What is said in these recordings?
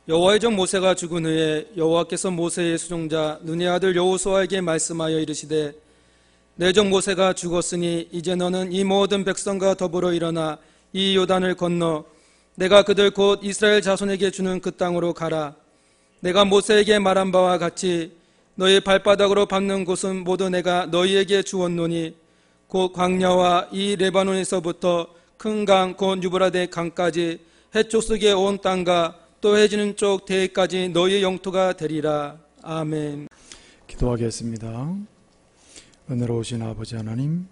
여호와의 종 모세가 죽은 후에 여호와께서 모세의 수종자 눈의 아들 여호수아에게 말씀하여 이르시되 내 종 모세가 죽었으니 이제 너는 이 모든 백성과 더불어 일어나 이 요단을 건너 내가 그들 곧 이스라엘 자손에게 주는 그 땅으로 가라. 내가 모세에게 말한 바와 같이 너희 발바닥으로 밟는 곳은 모두 내가 너희에게 주었노니 곧 광야와 이 레바논에서부터 큰 강 곧 유브라데 강까지 해초속의 온 땅과 또 해지는 쪽 대해까지 너희의 영토가 되리라. 아멘. 기도하겠습니다. 은혜로우신 아버지 하나님,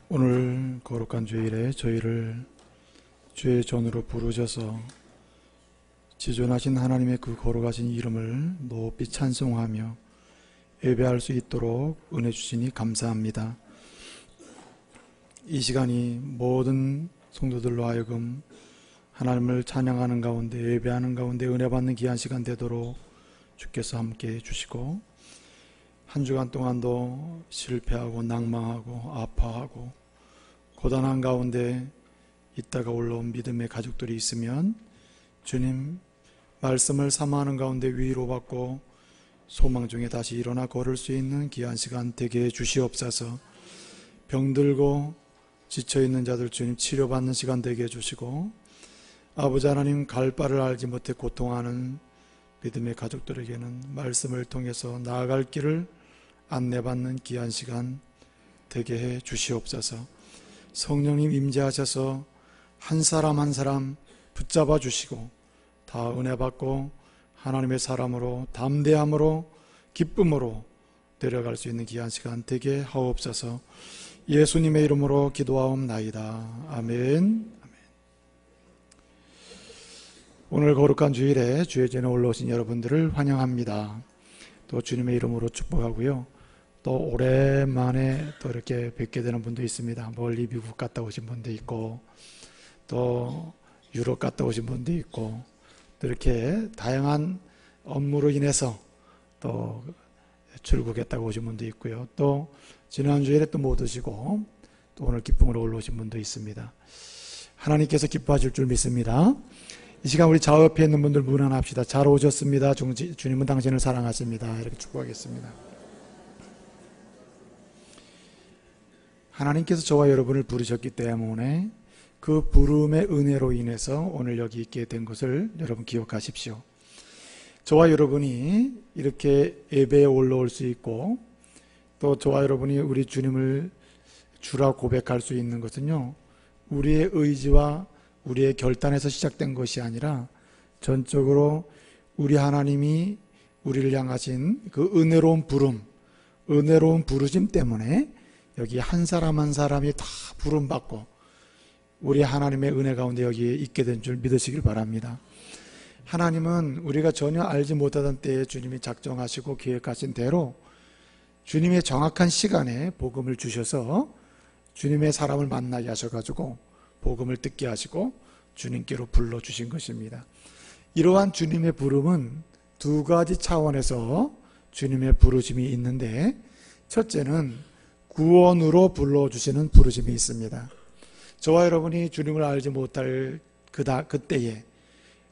오늘 거룩한 주일에 저희를 주의 전으로 부르셔서 지존하신 하나님의 그 거룩하신 이름을 높이 찬송하며 예배할 수 있도록 은혜 주시니 감사합니다. 이 시간이 모든 성도들로 하여금 하나님을 찬양하는 가운데, 예배하는 가운데 은혜 받는 귀한 시간 되도록 주께서 함께 해주시고, 한 주간 동안도 실패하고 낭망하고 아파하고 고단한 가운데 있다가 올라온 믿음의 가족들이 있으면 주님 말씀을 사모하는 가운데 위로받고 소망 중에 다시 일어나 걸을 수 있는 귀한 시간 되게 해 주시옵소서. 병들고 지쳐있는 자들 주님 치료받는 시간 되게 해주시고, 아버지 하나님 갈 바를 알지 못해 고통하는 믿음의 가족들에게는 말씀을 통해서 나아갈 길을 안내받는 귀한 시간 되게 해 주시옵소서. 성령님 임재하셔서 한 사람 한 사람 붙잡아 주시고 다 은혜 받고 하나님의 사람으로 담대함으로 기쁨으로 데려갈 수 있는 귀한 시간 되게 하옵소서. 예수님의 이름으로 기도하옵나이다. 아멘. 오늘 거룩한 주일에 주의 전에 올라오신 여러분들을 환영합니다. 또 주님의 이름으로 축복하고요. 또 오랜만에 또 이렇게 뵙게 되는 분도 있습니다. 멀리 미국 갔다 오신 분도 있고, 또 유럽 갔다 오신 분도 있고, 또 이렇게 다양한 업무로 인해서 또 출국했다가 오신 분도 있고요. 또 지난주에 또 못 오시고 또 오늘 기쁨으로 올라오신 분도 있습니다. 하나님께서 기뻐하실 줄 믿습니다. 이 시간 우리 좌우 옆에 있는 분들 문안합시다. 잘 오셨습니다. 주님은 당신을 사랑하십니다. 이렇게 축복하겠습니다. 하나님께서 저와 여러분을 부르셨기 때문에 그 부름의 은혜로 인해서 오늘 여기 있게 된 것을 여러분 기억하십시오. 저와 여러분이 이렇게 예배에 올라올 수 있고, 또 저와 여러분이 우리 주님을 주라 고백할 수 있는 것은요, 우리의 의지와 우리의 결단에서 시작된 것이 아니라 전적으로 우리 하나님이 우리를 향하신 그 은혜로운 부름, 은혜로운 부르심 때문에 여기 한 사람 한 사람이 다 부름받고 우리 하나님의 은혜 가운데 여기에 있게 된 줄 믿으시길 바랍니다. 하나님은 우리가 전혀 알지 못하던 때에 주님이 작정하시고 계획하신 대로 주님의 정확한 시간에 복음을 주셔서 주님의 사람을 만나게 하셔가지고 복음을 듣게 하시고 주님께로 불러주신 것입니다. 이러한 주님의 부름은 두 가지 차원에서 주님의 부르심이 있는데, 첫째는 구원으로 불러주시는 부르심이 있습니다. 저와 여러분이 주님을 알지 못할 그때에,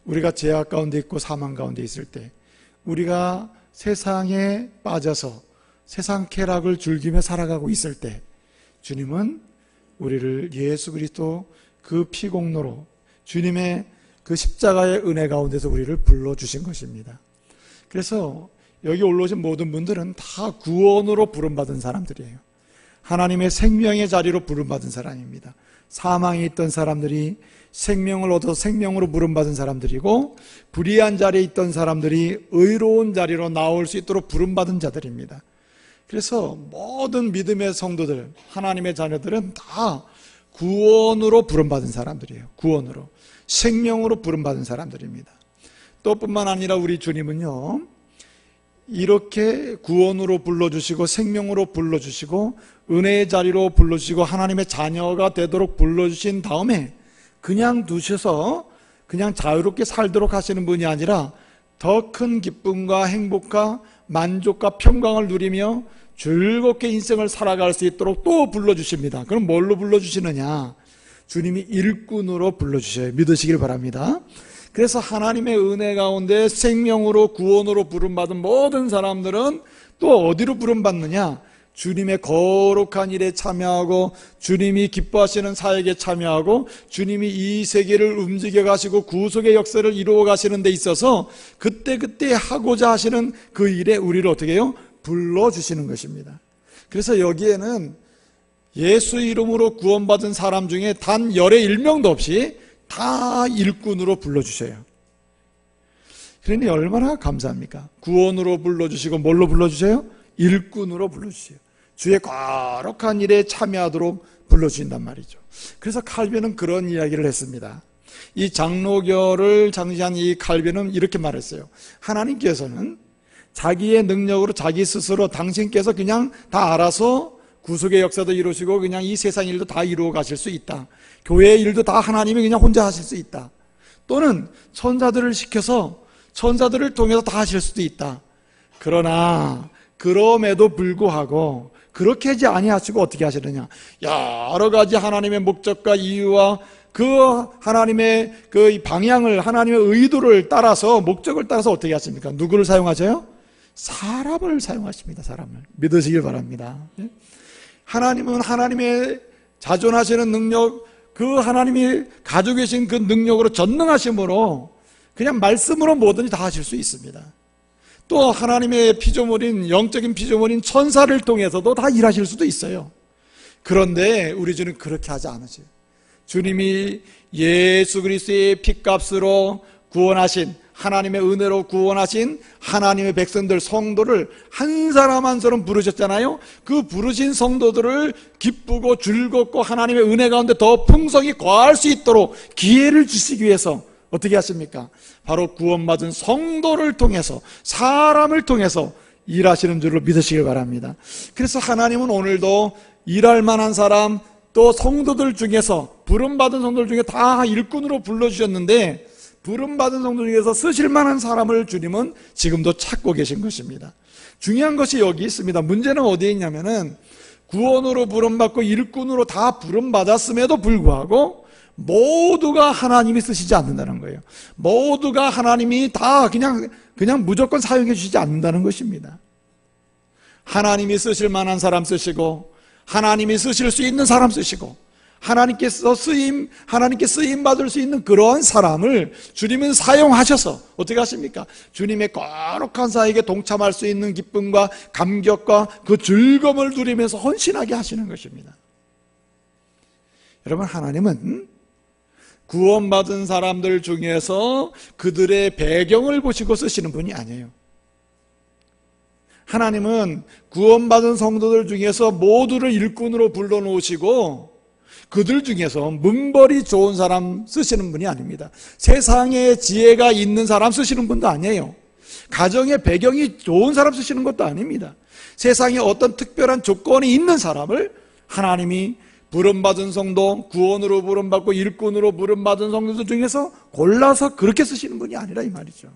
우리가 죄악 가운데 있고 사망 가운데 있을 때, 우리가 세상에 빠져서 세상 쾌락을 즐기며 살아가고 있을 때, 주님은 우리를 예수 그리스도 그 피공로로 주님의 그 십자가의 은혜 가운데서 우리를 불러주신 것입니다. 그래서 여기 올라오신 모든 분들은 다 구원으로 부름받은 사람들이에요. 하나님의 생명의 자리로 부름받은 사람입니다. 사망에 있던 사람들이 생명을 얻어 생명으로 부름받은 사람들이고, 불의한 자리에 있던 사람들이 의로운 자리로 나올 수 있도록 부름받은 자들입니다. 그래서 모든 믿음의 성도들, 하나님의 자녀들은 다 구원으로 부름받은 사람들이에요. 구원으로, 생명으로 부름받은 사람들입니다. 또 뿐만 아니라 우리 주님은요, 이렇게 구원으로 불러주시고 생명으로 불러주시고 은혜의 자리로 불러주시고 하나님의 자녀가 되도록 불러주신 다음에 그냥 두셔서 그냥 자유롭게 살도록 하시는 분이 아니라 더 큰 기쁨과 행복과 만족과 평강을 누리며 즐겁게 인생을 살아갈 수 있도록 또 불러주십니다. 그럼 뭘로 불러주시느냐? 주님이 일꾼으로 불러주셔요. 믿으시길 바랍니다. 그래서 하나님의 은혜 가운데 생명으로 구원으로 부름받은 모든 사람들은 또 어디로 부름받느냐? 주님의 거룩한 일에 참여하고 주님이 기뻐하시는 사역에 참여하고 주님이 이 세계를 움직여 가시고 구속의 역사를 이루어 가시는 데 있어서 그때그때 하고자 하시는 그 일에 우리를 어떻게 해요? 불러주시는 것입니다. 그래서 여기에는 예수 이름으로 구원받은 사람 중에 단 열의 일명도 없이 다 일꾼으로 불러주셔요. 그러니 얼마나 감사합니까? 구원으로 불러주시고 뭘로 불러주세요? 일꾼으로 불러주세요. 주의 거룩한 일에 참여하도록 불러주신단 말이죠. 그래서 칼빈은 그런 이야기를 했습니다. 이 장로교를 창시한 이 칼빈은 이렇게 말했어요. 하나님께서는 자기의 능력으로 자기 스스로 당신께서 그냥 다 알아서 구속의 역사도 이루시고 그냥 이 세상 일도 다 이루어 가실 수 있다. 교회의 일도 다 하나님이 그냥 혼자 하실 수 있다. 또는 천사들을 시켜서 천사들을 통해서 다 하실 수도 있다. 그러나 그럼에도 불구하고 그렇게 하지 아니하시고 어떻게 하시느냐? 여러 가지 하나님의 목적과 이유와 그 하나님의 그 방향을, 하나님의 의도를 따라서, 목적을 따라서 어떻게 하십니까? 누구를 사용하세요? 사람을 사용하십니다. 사람을 믿으시길 바랍니다. 하나님은 하나님의 자존하시는 능력, 그 하나님이 가지고 계신 그 능력으로 전능하심으로 그냥 말씀으로 뭐든지 다 하실 수 있습니다. 또 하나님의 피조물인, 영적인 피조물인 천사를 통해서도 다 일하실 수도 있어요. 그런데 우리 주는 그렇게 하지 않으세요. 주님이 예수 그리스도의 핏값으로 구원하신, 하나님의 은혜로 구원하신 하나님의 백성들, 성도를 한 사람 한 사람 부르셨잖아요. 그 부르신 성도들을 기쁘고 즐겁고 하나님의 은혜 가운데 더 풍성히 거할 수 있도록 기회를 주시기 위해서 어떻게 하십니까? 바로 구원받은 성도를 통해서, 사람을 통해서 일하시는 줄로 믿으시길 바랍니다. 그래서 하나님은 오늘도 일할 만한 사람, 또 성도들 중에서, 부름받은 성도들 중에 다 일꾼으로 불러주셨는데 부름받은 성도 중에서 쓰실 만한 사람을 주님은 지금도 찾고 계신 것입니다. 중요한 것이 여기 있습니다. 문제는 어디에 있냐면은 구원으로 부름받고 일꾼으로 다 부름받았음에도 불구하고 모두가 하나님이 쓰시지 않는다는 거예요. 모두가 하나님이 다 그냥 무조건 사용해 주시지 않는다는 것입니다. 하나님이 쓰실 만한 사람 쓰시고, 하나님이 쓰실 수 있는 사람 쓰시고, 하나님께 쓰임 받을 수 있는 그러한 사람을 주님은 사용하셔서 어떻게 하십니까? 주님의 거룩한 사역에 동참할 수 있는 기쁨과 감격과 그 즐거움을 누리면서 헌신하게 하시는 것입니다. 여러분, 하나님은 구원받은 사람들 중에서 그들의 배경을 보시고 쓰시는 분이 아니에요. 하나님은 구원받은 성도들 중에서 모두를 일꾼으로 불러놓으시고 그들 중에서 문벌이 좋은 사람 쓰시는 분이 아닙니다. 세상에 지혜가 있는 사람 쓰시는 분도 아니에요. 가정의 배경이 좋은 사람 쓰시는 것도 아닙니다. 세상에 어떤 특별한 조건이 있는 사람을 하나님이 부름받은 성도, 구원으로 부름받고 일꾼으로 부름받은 성도들 중에서 골라서 그렇게 쓰시는 분이 아니라 이 말이죠.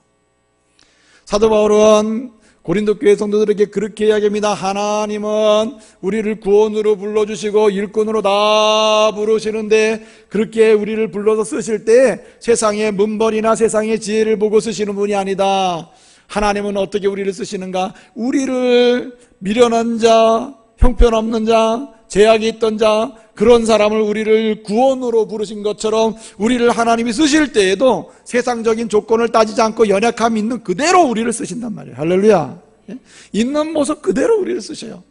사도 바울은 고린도 교회 성도들에게 그렇게 이야기합니다. 하나님은 우리를 구원으로 불러주시고 일꾼으로 다 부르시는데 그렇게 우리를 불러서 쓰실 때 세상의 문벌이나 세상의 지혜를 보고 쓰시는 분이 아니다. 하나님은 어떻게 우리를 쓰시는가? 우리를 미련한 자, 형편없는 자, 제약이 있던 자, 그런 사람을 우리를 구원으로 부르신 것처럼 우리를 하나님이 쓰실 때에도 세상적인 조건을 따지지 않고 연약함이 있는 그대로 우리를 쓰신단 말이에요. 할렐루야. 있는 모습 그대로 우리를 쓰셔요.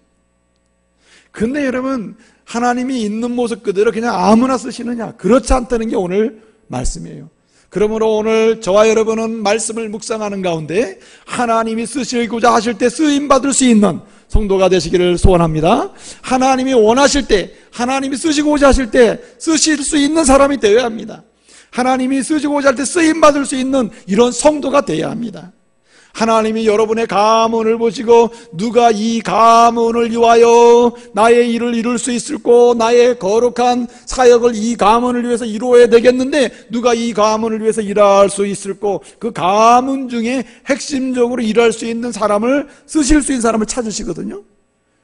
근데 여러분, 하나님이 있는 모습 그대로 그냥 아무나 쓰시느냐? 그렇지 않다는 게 오늘 말씀이에요. 그러므로 오늘 저와 여러분은 말씀을 묵상하는 가운데 하나님이 쓰시고자 하실 때 쓰임받을 수 있는 성도가 되시기를 소원합니다. 하나님이 원하실 때, 하나님이 쓰시고자 하실 때 쓰실 수 있는 사람이 되어야 합니다. 하나님이 쓰시고자 할 때 쓰임받을 수 있는 이런 성도가 되어야 합니다. 하나님이 여러분의 가문을 보시고 누가 이 가문을 위하여 나의 일을 이룰 수 있을꼬, 나의 거룩한 사역을 이 가문을 위해서 이루어야 되겠는데 누가 이 가문을 위해서 일할 수 있을꼬, 그 가문 중에 핵심적으로 일할 수 있는 사람을, 쓰실 수 있는 사람을 찾으시거든요.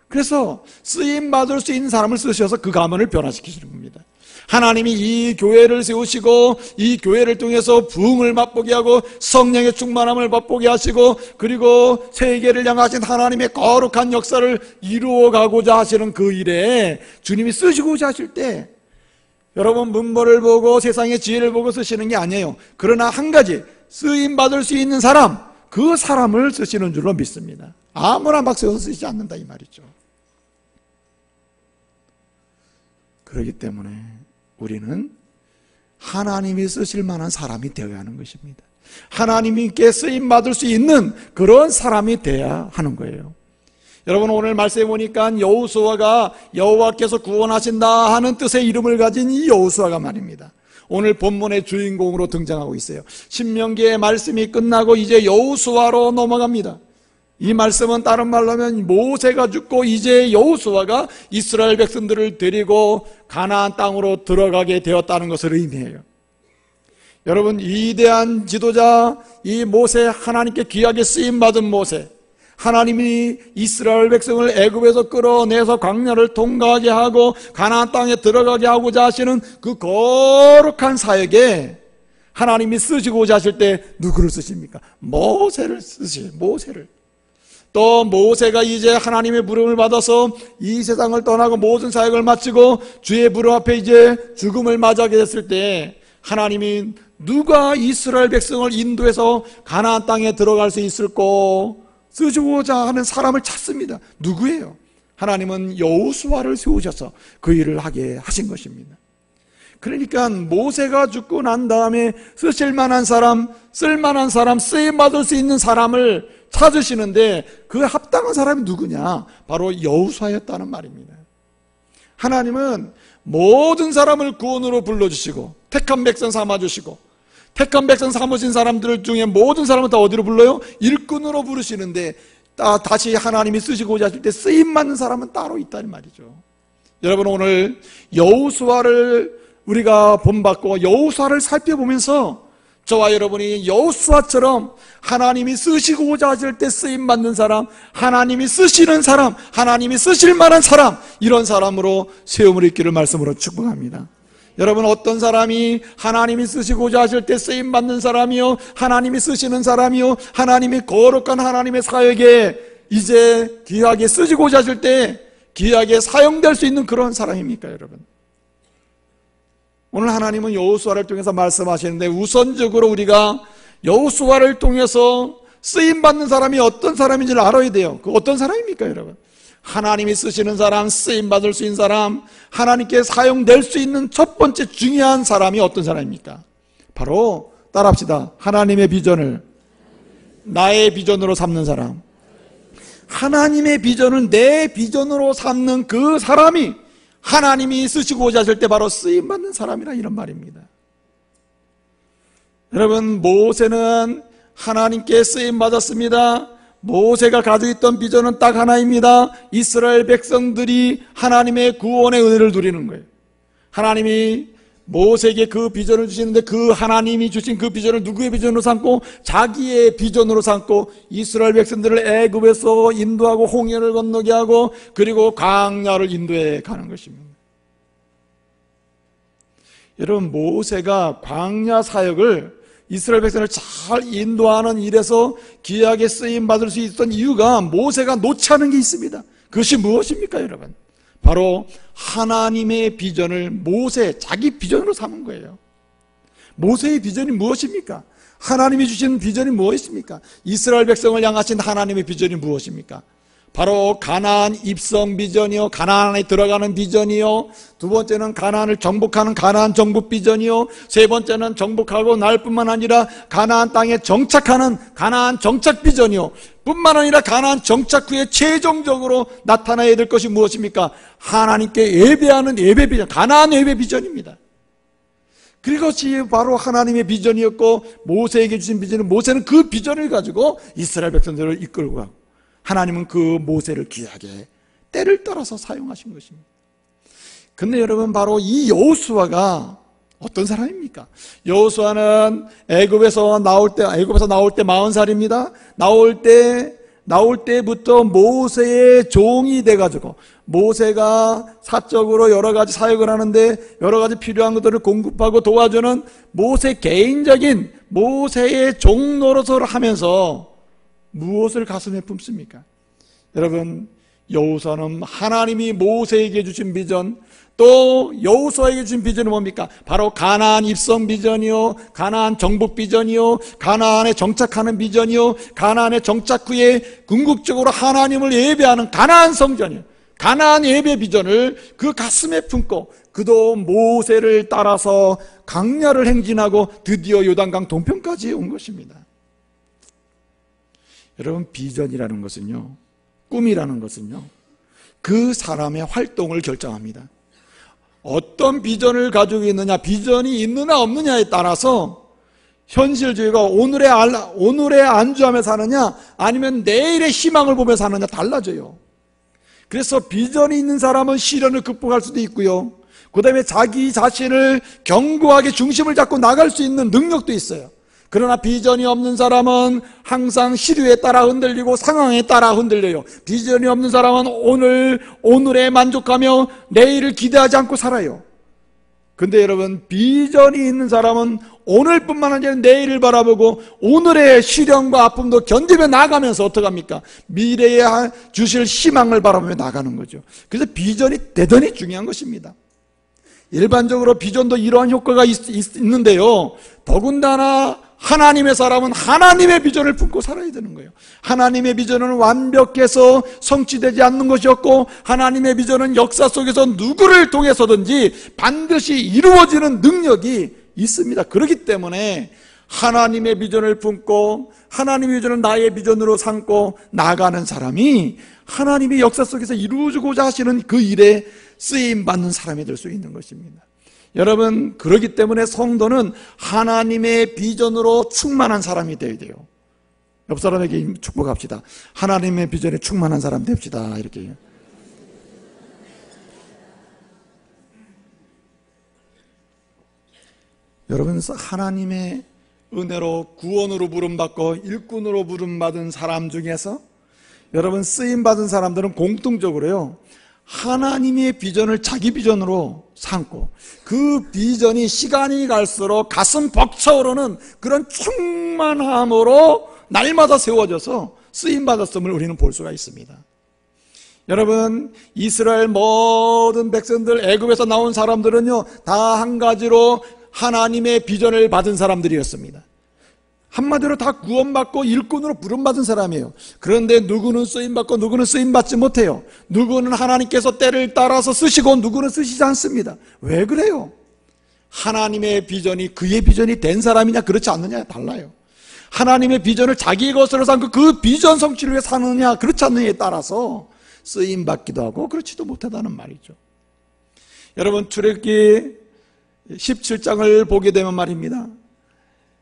그래서 쓰임받을 수 있는 사람을 쓰셔서 그 가문을 변화시키시는 겁니다. 하나님이 이 교회를 세우시고 이 교회를 통해서 부흥을 맛보게 하고 성령의 충만함을 맛보게 하시고 그리고 세계를 향하신 하나님의 거룩한 역사를 이루어가고자 하시는 그 일에 주님이 쓰시고자 하실 때 여러분 문벌을 보고 세상의 지혜를 보고 쓰시는 게 아니에요. 그러나 한 가지 쓰임받을 수 있는 사람, 그 사람을 쓰시는 줄로 믿습니다. 아무나 막 세워서 쓰시지 않는다 이 말이죠. 그렇기 때문에 우리는 하나님이 쓰실 만한 사람이 되어야 하는 것입니다. 하나님께 쓰임받을 수 있는 그런 사람이 되어야 하는 거예요. 여러분 오늘 말씀해 보니까 여호수아가 여호와께서 구원하신다 하는 뜻의 이름을 가진 이 여호수아가 말입니다. 오늘 본문의 주인공으로 등장하고 있어요. 신명기의 말씀이 끝나고 이제 여호수아로 넘어갑니다. 이 말씀은 다른 말로 하면 모세가 죽고 이제 여호수아가 이스라엘 백성들을 데리고 가나안 땅으로 들어가게 되었다는 것을 의미해요. 여러분 위대한 지도자 이 모세, 하나님께 귀하게 쓰임받은 모세, 하나님이 이스라엘 백성을 애굽에서 끌어내서 광야를 통과하게 하고 가나안 땅에 들어가게 하고자 하시는 그 거룩한 사역에 하나님이 쓰시고자 하실 때 누구를 쓰십니까? 모세를 쓰시, 모세를. 또 모세가 이제 하나님의 부름을 받아서 이 세상을 떠나고 모든 사역을 마치고 주의 부름 앞에 이제 죽음을 맞이하게 됐을 때 하나님이 누가 이스라엘 백성을 인도해서 가나안 땅에 들어갈 수 있을까 쓰시고자 하는 사람을 찾습니다. 누구예요? 하나님은 여호수아를 세우셔서 그 일을 하게 하신 것입니다. 그러니까 모세가 죽고 난 다음에 쓰실 만한 사람, 쓸만한 사람, 쓰임받을 수 있는 사람을 찾으시는데 그 합당한 사람이 누구냐? 바로 여호수아였다는 말입니다. 하나님은 모든 사람을 구원으로 불러주시고 택한 백성 삼아주시고 택한 백성 삼으신 사람들 중에 모든 사람은 다 어디로 불러요? 일꾼으로 부르시는데 다시 하나님이 쓰시고자 하실 때 쓰임받는 사람은 따로 있다는 말이죠. 여러분 오늘 여호수아를 우리가 본받고 여호수아를 살펴보면서 저와 여러분이 여호수아처럼 하나님이 쓰시고자 하실 때 쓰임받는 사람, 하나님이 쓰시는 사람, 하나님이 쓰실 만한 사람, 이런 사람으로 세움을 입기를 말씀으로 축복합니다. 여러분 어떤 사람이 하나님이 쓰시고자 하실 때 쓰임받는 사람이요, 하나님이 쓰시는 사람이요, 하나님이 거룩한 하나님의 사역에 이제 귀하게 쓰시고자 하실 때 귀하게 사용될 수 있는 그런 사람입니까 여러분? 오늘 하나님은 여호수아를 통해서 말씀하시는데 우선적으로 우리가 여호수아를 통해서 쓰임받는 사람이 어떤 사람인지를 알아야 돼요. 그 어떤 사람입니까 여러분? 하나님이 쓰시는 사람, 쓰임받을 수 있는 사람, 하나님께 사용될 수 있는 첫 번째 중요한 사람이 어떤 사람입니까? 바로 따라합시다. 하나님의 비전을 나의 비전으로 삼는 사람, 하나님의 비전을 내 비전으로 삼는 그 사람이 하나님이 쓰시고자 하실 때 바로 쓰임받는 사람이라 이런 말입니다. 여러분 모세는 하나님께 쓰임받았습니다. 모세가 가지고 있던 비전은 딱 하나입니다. 이스라엘 백성들이 하나님의 구원의 은혜를 누리는 거예요. 하나님이 모세에게 그 비전을 주시는데 그 하나님이 주신 그 비전을 누구의 비전으로 삼고 자기의 비전으로 삼고 이스라엘 백성들을 애굽에서 인도하고 홍해를 건너게 하고 그리고 광야를 인도해 가는 것입니다. 여러분 모세가 광야 사역을 이스라엘 백성을 잘 인도하는 일에서 귀하게 쓰임받을 수 있었던 이유가 모세가 놓지 않은 게 있습니다. 그것이 무엇입니까 여러분? 바로 하나님의 비전을 모세 자기 비전으로 삼은 거예요. 모세의 비전이 무엇입니까? 하나님이 주신 비전이 무엇입니까? 이스라엘 백성을 향하신 하나님의 비전이 무엇입니까? 바로 가나안 입성 비전이요, 가나안에 들어가는 비전이요, 두 번째는 가나안을 정복하는 가나안 정복 비전이요, 세 번째는 정복하고 날 뿐만 아니라 가나안 땅에 정착하는 가나안 정착 비전이요, 뿐만 아니라 가나안 정착 후에 최종적으로 나타나야 될 것이 무엇입니까? 하나님께 예배하는 예배 비전, 가나안 예배 비전입니다. 그것이 바로 하나님의 비전이었고 모세에게 주신 비전은 모세는 그 비전을 가지고 이스라엘 백성들을 이끌고 가고 하나님은 그 모세를 귀하게 때를 따라서 사용하신 것입니다. 근데 여러분 바로 이 여호수아가 어떤 사람입니까? 여호수아는 애굽에서 나올 때 40살입니다. 나올 때 나올 때부터 모세의 종이 돼가지고 모세가 사적으로 여러 가지 사역을 하는데 여러 가지 필요한 것들을 공급하고 도와주는 모세 개인적인 모세의 종 노릇을 하면서 무엇을 가슴에 품습니까? 여러분, 여호수아는 하나님이 모세에게 주신 비전, 또 여호수아에게 주신 비전이 뭡니까? 바로 가나안 입성 비전이요, 가나안 정복 비전이요, 가나안에 정착하는 비전이요, 가나안에 정착 후에 궁극적으로 하나님을 예배하는 가나안 성전이요, 가나안 예배 비전을 그 가슴에 품고 그도 모세를 따라서 광야를 행진하고 드디어 요단강 동편까지 온 것입니다. 여러분, 비전이라는 것은요, 꿈이라는 것은요, 그 사람의 활동을 결정합니다. 어떤 비전을 가지고 있느냐, 비전이 있느냐 없느냐에 따라서 현실주의가 오늘의 안주하며 사느냐 아니면 내일의 희망을 보며 사느냐 달라져요. 그래서 비전이 있는 사람은 시련을 극복할 수도 있고요, 그 다음에 자기 자신을 견고하게 중심을 잡고 나갈 수 있는 능력도 있어요. 그러나 비전이 없는 사람은 항상 시류에 따라 흔들리고 상황에 따라 흔들려요. 비전이 없는 사람은 오늘에 만족하며 내일을 기대하지 않고 살아요. 근데 여러분, 비전이 있는 사람은 오늘뿐만 아니라 내일을 바라보고 오늘의 시련과 아픔도 견디며 나가면서 어떡합니까? 미래에 주실 희망을 바라보며 나가는 거죠. 그래서 비전이 대단히 중요한 것입니다. 일반적으로 비전도 이러한 효과가 있는데요, 더군다나 하나님의 사람은 하나님의 비전을 품고 살아야 되는 거예요. 하나님의 비전은 완벽해서 성취되지 않는 것이었고, 하나님의 비전은 역사 속에서 누구를 통해서든지 반드시 이루어지는 능력이 있습니다. 그렇기 때문에 하나님의 비전을 품고 하나님의 비전을 나의 비전으로 삼고 나가는 사람이 하나님의 역사 속에서 이루어지고자 하시는 그 일에 쓰임받는 사람이 될 수 있는 것입니다. 여러분, 그렇기 때문에 성도는 하나님의 비전으로 충만한 사람이 되어야 돼요. 옆 사람에게 축복합시다. 하나님의 비전에 충만한 사람 됩시다. 이렇게. 여러분, 하나님의 은혜로 구원으로 부름받고 일꾼으로 부름받은 사람 중에서 여러분, 쓰임받은 사람들은 공통적으로요, 하나님의 비전을 자기 비전으로 삼고 그 비전이 시간이 갈수록 가슴 벅차오르는 그런 충만함으로 날마다 세워져서 쓰임받았음을 우리는 볼 수가 있습니다. 여러분, 이스라엘 모든 백성들, 애굽에서 나온 사람들은요, 다 한 가지로 하나님의 비전을 받은 사람들이었습니다. 한마디로 다 구원받고 일꾼으로 부름받은 사람이에요. 그런데 누구는 쓰임받고 누구는 쓰임받지 못해요. 누구는 하나님께서 때를 따라서 쓰시고 누구는 쓰시지 않습니다. 왜 그래요? 하나님의 비전이 그의 비전이 된 사람이냐 그렇지 않느냐 달라요. 하나님의 비전을 자기 것으로 삼고 그 비전 성취를 위해 사느냐 그렇지 않느냐에 따라서 쓰임받기도 하고 그렇지도 못하다는 말이죠. 여러분, 출애굽기 17장을 보게 되면 말입니다,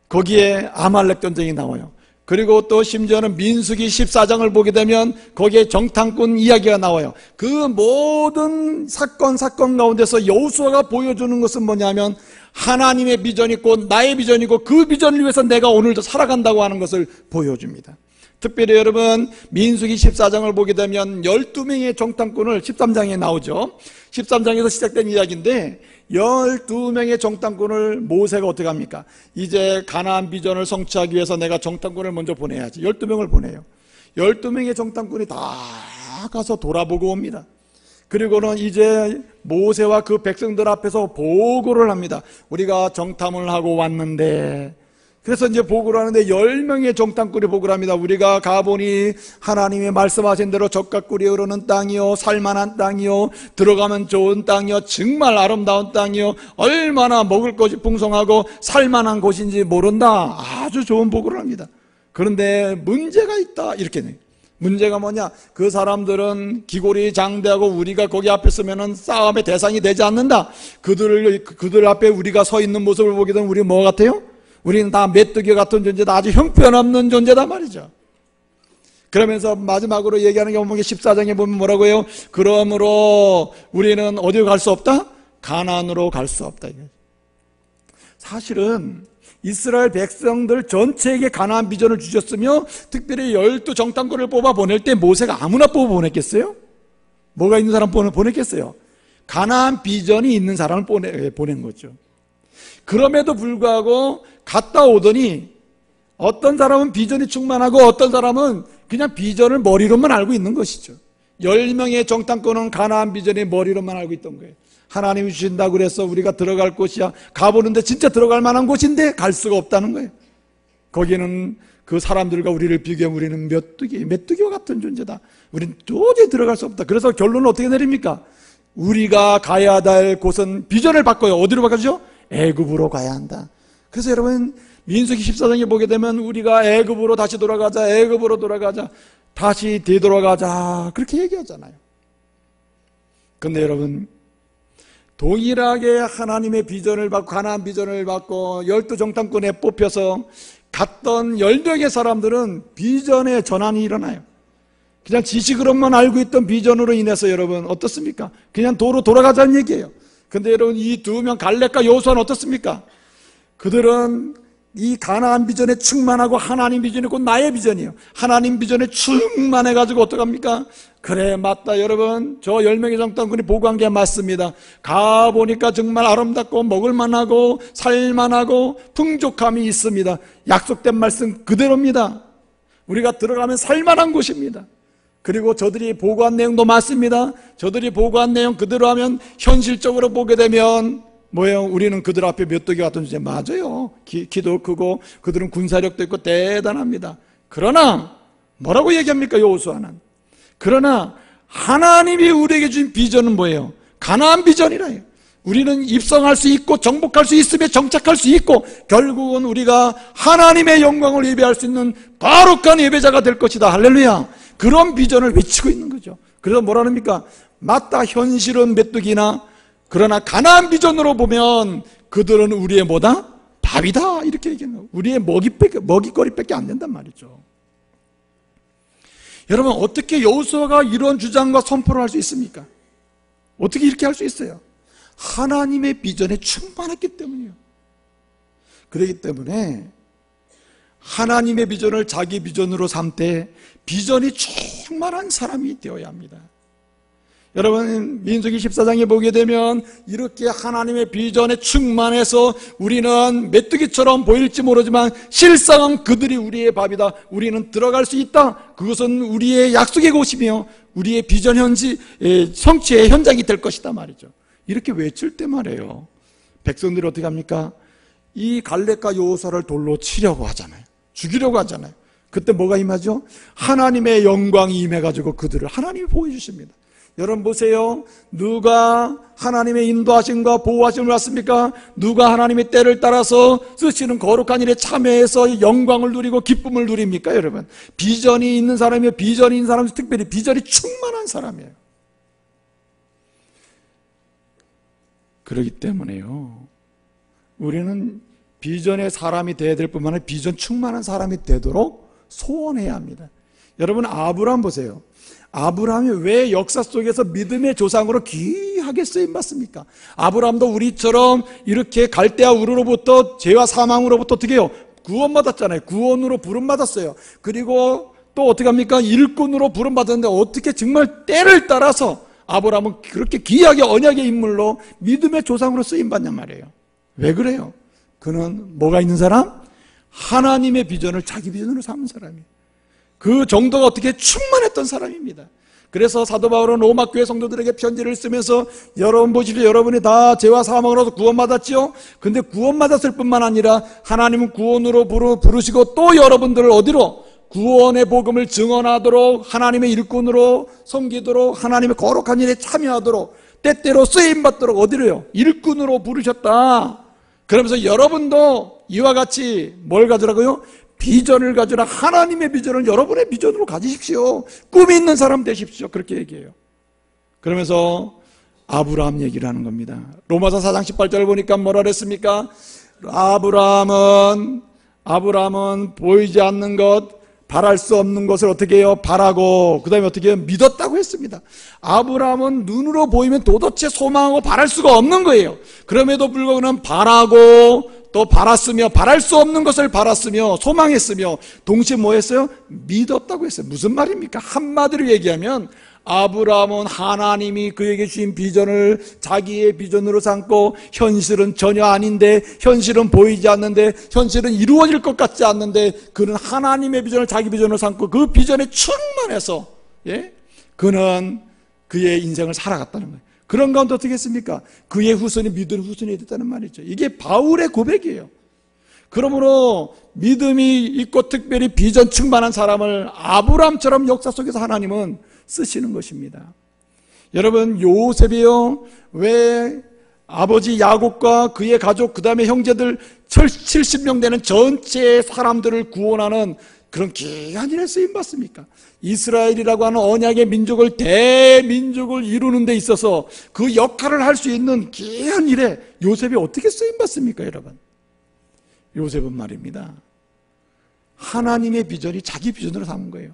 거기에 아말렉 전쟁이 나와요. 그리고 또 심지어는 민수기 14장을 보게 되면 거기에 정탐꾼 이야기가 나와요. 그 모든 사건 가운데서 여호수아가 보여주는 것은 뭐냐면 하나님의 비전이 있고 나의 비전이고 그 비전을 위해서 내가 오늘도 살아간다고 하는 것을 보여줍니다. 특별히 여러분, 민수기 14장을 보게 되면 12명의 정탐꾼을 13장에 나오죠. 13장에서 시작된 이야기인데 12명의 정탐꾼을 모세가 어떻게 합니까? 이제 가나안 비전을 성취하기 위해서 내가 정탐꾼을 먼저 보내야지. 12명을 보내요. 12명의 정탐꾼이 다 가서 돌아보고 옵니다. 그리고는 이제 모세와 그 백성들 앞에서 보고를 합니다. 우리가 정탐을 하고 왔는데, 그래서 이제 보고를 하는데 10명의 정탐꾼이 보고를 합니다. 우리가 가보니 하나님이 말씀하신 대로 젖과 꿀이 흐르는 땅이요, 살만한 땅이요, 들어가면 좋은 땅이요, 정말 아름다운 땅이요, 얼마나 먹을 것이 풍성하고 살만한 곳인지 모른다. 아주 좋은 보고를 합니다. 그런데 문제가 있다 이렇게 해요. 문제가 뭐냐? 그 사람들은 기골이 장대하고 우리가 거기 앞에 서면은 싸움의 대상이 되지 않는다. 그들 앞에 우리가 서 있는 모습을 보게 되면 우리 뭐 같아요? 우리는 다 메뚜기 같은 존재다. 아주 형편없는 존재다 말이죠. 그러면서 마지막으로 얘기하는 게 14장에 보면 뭐라고 해요? 그러므로 우리는 어디로 갈 수 없다? 가나안으로 갈 수 없다. 사실은 이스라엘 백성들 전체에게 가나안 비전을 주셨으며 특별히 12정탐꾼을 뽑아 보낼 때 모세가 아무나 뽑아 보냈겠어요? 뭐가 있는 사람 보냈겠어요? 가나안 비전이 있는 사람을 보낸 거죠. 그럼에도 불구하고 갔다 오더니 어떤 사람은 비전이 충만하고 어떤 사람은 그냥 비전을 머리로만 알고 있는 것이죠. 10명의 정탐꾼은 가나안 비전의 머리로만 알고 있던 거예요. 하나님이 주신다고 그래서 우리가 들어갈 곳이야. 가보는데 진짜 들어갈 만한 곳인데 갈 수가 없다는 거예요. 거기는 그 사람들과 우리를 비교하면 우리는 메뚜기와 같은 존재다. 우리는 도저히 들어갈 수 없다. 그래서 결론은 어떻게 내립니까? 우리가 가야 될 곳은 비전을 바꿔요. 어디로 바꿔주죠? 애굽으로 가야 한다. 그래서 여러분 민수기 14장에 보게 되면 우리가 애굽으로 다시 돌아가자, 애굽으로 돌아가자, 다시 되돌아가자 그렇게 얘기하잖아요. 그런데 여러분 동일하게 하나님의 비전을 받고 가나안 비전을 받고 12정탐꾼에 뽑혀서 갔던 10명의 사람들은 비전의 전환이 일어나요. 그냥 지식으로만 알고 있던 비전으로 인해서 여러분 어떻습니까? 그냥 도로 돌아가자는 얘기예요. 근데 여러분 이 2명 갈렙과 여호수아는 어떻습니까? 그들은 이 가나안 비전에 충만하고 하나님 비전이 곧 나의 비전이에요. 하나님 비전에 충만해가지고 어떡합니까? 그래 맞다 여러분 저 10명의 정탐꾼이 보고한 게 맞습니다. 가보니까 정말 아름답고 먹을만하고 살만하고 풍족함이 있습니다. 약속된 말씀 그대로입니다. 우리가 들어가면 살만한 곳입니다. 그리고 저들이 보고한 내용도 맞습니다. 저들이 보고한 내용 그대로 하면 현실적으로 보게 되면 뭐예요? 우리는 그들 앞에 메뚜기 같은 존재 맞아요. 키도 크고 그들은 군사력도 있고 대단합니다. 그러나 뭐라고 얘기합니까? 여호수아는 그러나 하나님이 우리에게 주신 비전은 뭐예요? 가나안 비전이라요. 우리는 입성할 수 있고 정복할 수 있으며 정착할 수 있고 결국은 우리가 하나님의 영광을 예배할 수 있는 거룩한 예배자가 될 것이다. 할렐루야. 그런 비전을 외치고 있는 거죠. 그래서 뭐라 합니까? 맞다 현실은 메뚜기나 그러나 가나안 비전으로 보면 그들은 우리의 뭐다? 밥이다 이렇게 얘기하는 거예요. 우리의 먹이거리밖에 안 된단 말이죠. 여러분 어떻게 여호수아가 이런 주장과 선포를 할 수 있습니까? 어떻게 이렇게 할 수 있어요? 하나님의 비전에 충만했기 때문이에요. 그렇기 때문에 하나님의 비전을 자기 비전으로 삼되 비전이 충만한 사람이 되어야 합니다. 여러분 민수기 14장에 보게 되면 이렇게 하나님의 비전에 충만해서 우리는 메뚜기처럼 보일지 모르지만 실상은 그들이 우리의 밥이다. 우리는 들어갈 수 있다. 그것은 우리의 약속의 곳이며 우리의 비전 성취의 현장이 될 것이다 말이죠. 이렇게 외칠 때 말이에요. 백성들이 어떻게 합니까? 이 갈렙과 여호수아를 돌로 치려고 하잖아요. 죽이려고 하잖아요. 그때 뭐가 임하죠? 하나님의 영광이 임해가지고 그들을 하나님이 보여주십니다. 여러분 보세요. 누가 하나님의 인도하심과 보호하심을 받습니까? 누가 하나님의 때를 따라서 쓰시는 거룩한 일에 참여해서 영광을 누리고 기쁨을 누립니까? 여러분 비전이 있는 사람이요 비전이 있는 사람은 특별히 비전이 충만한 사람이에요. 그렇기 때문에요 우리는 비전의 사람이 되어야 될 뿐만 아니라 비전 충만한 사람이 되도록 소원해야 합니다. 여러분 아브라함 보세요. 아브라함이 왜 역사 속에서 믿음의 조상으로 귀하게 쓰임받습니까? 아브라함도 우리처럼 이렇게 갈대아 우르로부터 죄와 사망으로부터 어떻게 해요? 구원받았잖아요. 구원으로 부름받았어요. 그리고 또 어떻게 합니까? 일꾼으로 부름받았는데 어떻게 정말 때를 따라서 아브라함은 그렇게 귀하게 언약의 인물로 믿음의 조상으로 쓰임받냔 말이에요. 왜 그래요? 그는 뭐가 있는 사람? 하나님의 비전을 자기 비전으로 삼은 사람이에요. 그 정도가 어떻게 충만했던 사람입니다. 그래서 사도 바울은 로마 교회 성도들에게 편지를 쓰면서 여러분 보시죠. 여러분이 다 죄와 사망으로서 구원받았지요. 근데 구원받았을 뿐만 아니라 하나님은 구원으로 부르시고 또 여러분들을 어디로? 구원의 복음을 증언하도록 하나님의 일꾼으로 섬기도록 하나님의 거룩한 일에 참여하도록 때때로 쓰임받도록 어디로요? 일꾼으로 부르셨다. 그러면서 여러분도 이와 같이 뭘 가지라고요? 비전을 가지라. 하나님의 비전을 여러분의 비전으로 가지십시오. 꿈이 있는 사람 되십시오. 그렇게 얘기해요. 그러면서 아브라함 얘기를 하는 겁니다. 로마서 4장 18절 보니까 뭐라 그랬습니까? 아브라함은 보이지 않는 것, 바랄 수 없는 것을 어떻게 해요? 바라고 그 다음에 어떻게 해요? 믿었다고 했습니다. 아브라함은 눈으로 보이면 도대체 소망하고 바랄 수가 없는 거예요. 그럼에도 불구하고 그는 바라고 또 바랐으며 바랄 수 없는 것을 바랐으며 소망했으며 동시에 뭐 했어요? 믿었다고 했어요. 무슨 말입니까? 한마디로 얘기하면 아브라함은 하나님이 그에게 주신 비전을 자기의 비전으로 삼고 현실은 전혀 아닌데, 현실은 보이지 않는데, 현실은 이루어질 것 같지 않는데 그는 하나님의 비전을 자기 비전으로 삼고 그 비전에 충만해서 그는 그의 인생을 살아갔다는 거예요. 그런 가운데 어떻게 했습니까? 그의 후손이 믿은 후손이 됐다는 말이죠. 이게 바울의 고백이에요. 그러므로 믿음이 있고 특별히 비전 충만한 사람을 아브라함처럼 역사 속에서 하나님은 쓰시는 것입니다. 여러분, 요셉이요, 왜 아버지 야곱과 그의 가족 그 다음에 형제들 70명 되는 전체 사람들을 구원하는 그런 귀한 일에 쓰임받습니까? 이스라엘이라고 하는 언약의 민족을 대민족을 이루는 데 있어서 그 역할을 할 수 있는 귀한 일에 요셉이 어떻게 쓰임받습니까? 여러분, 요셉은 말입니다, 하나님의 비전이 자기 비전으로 삼은 거예요.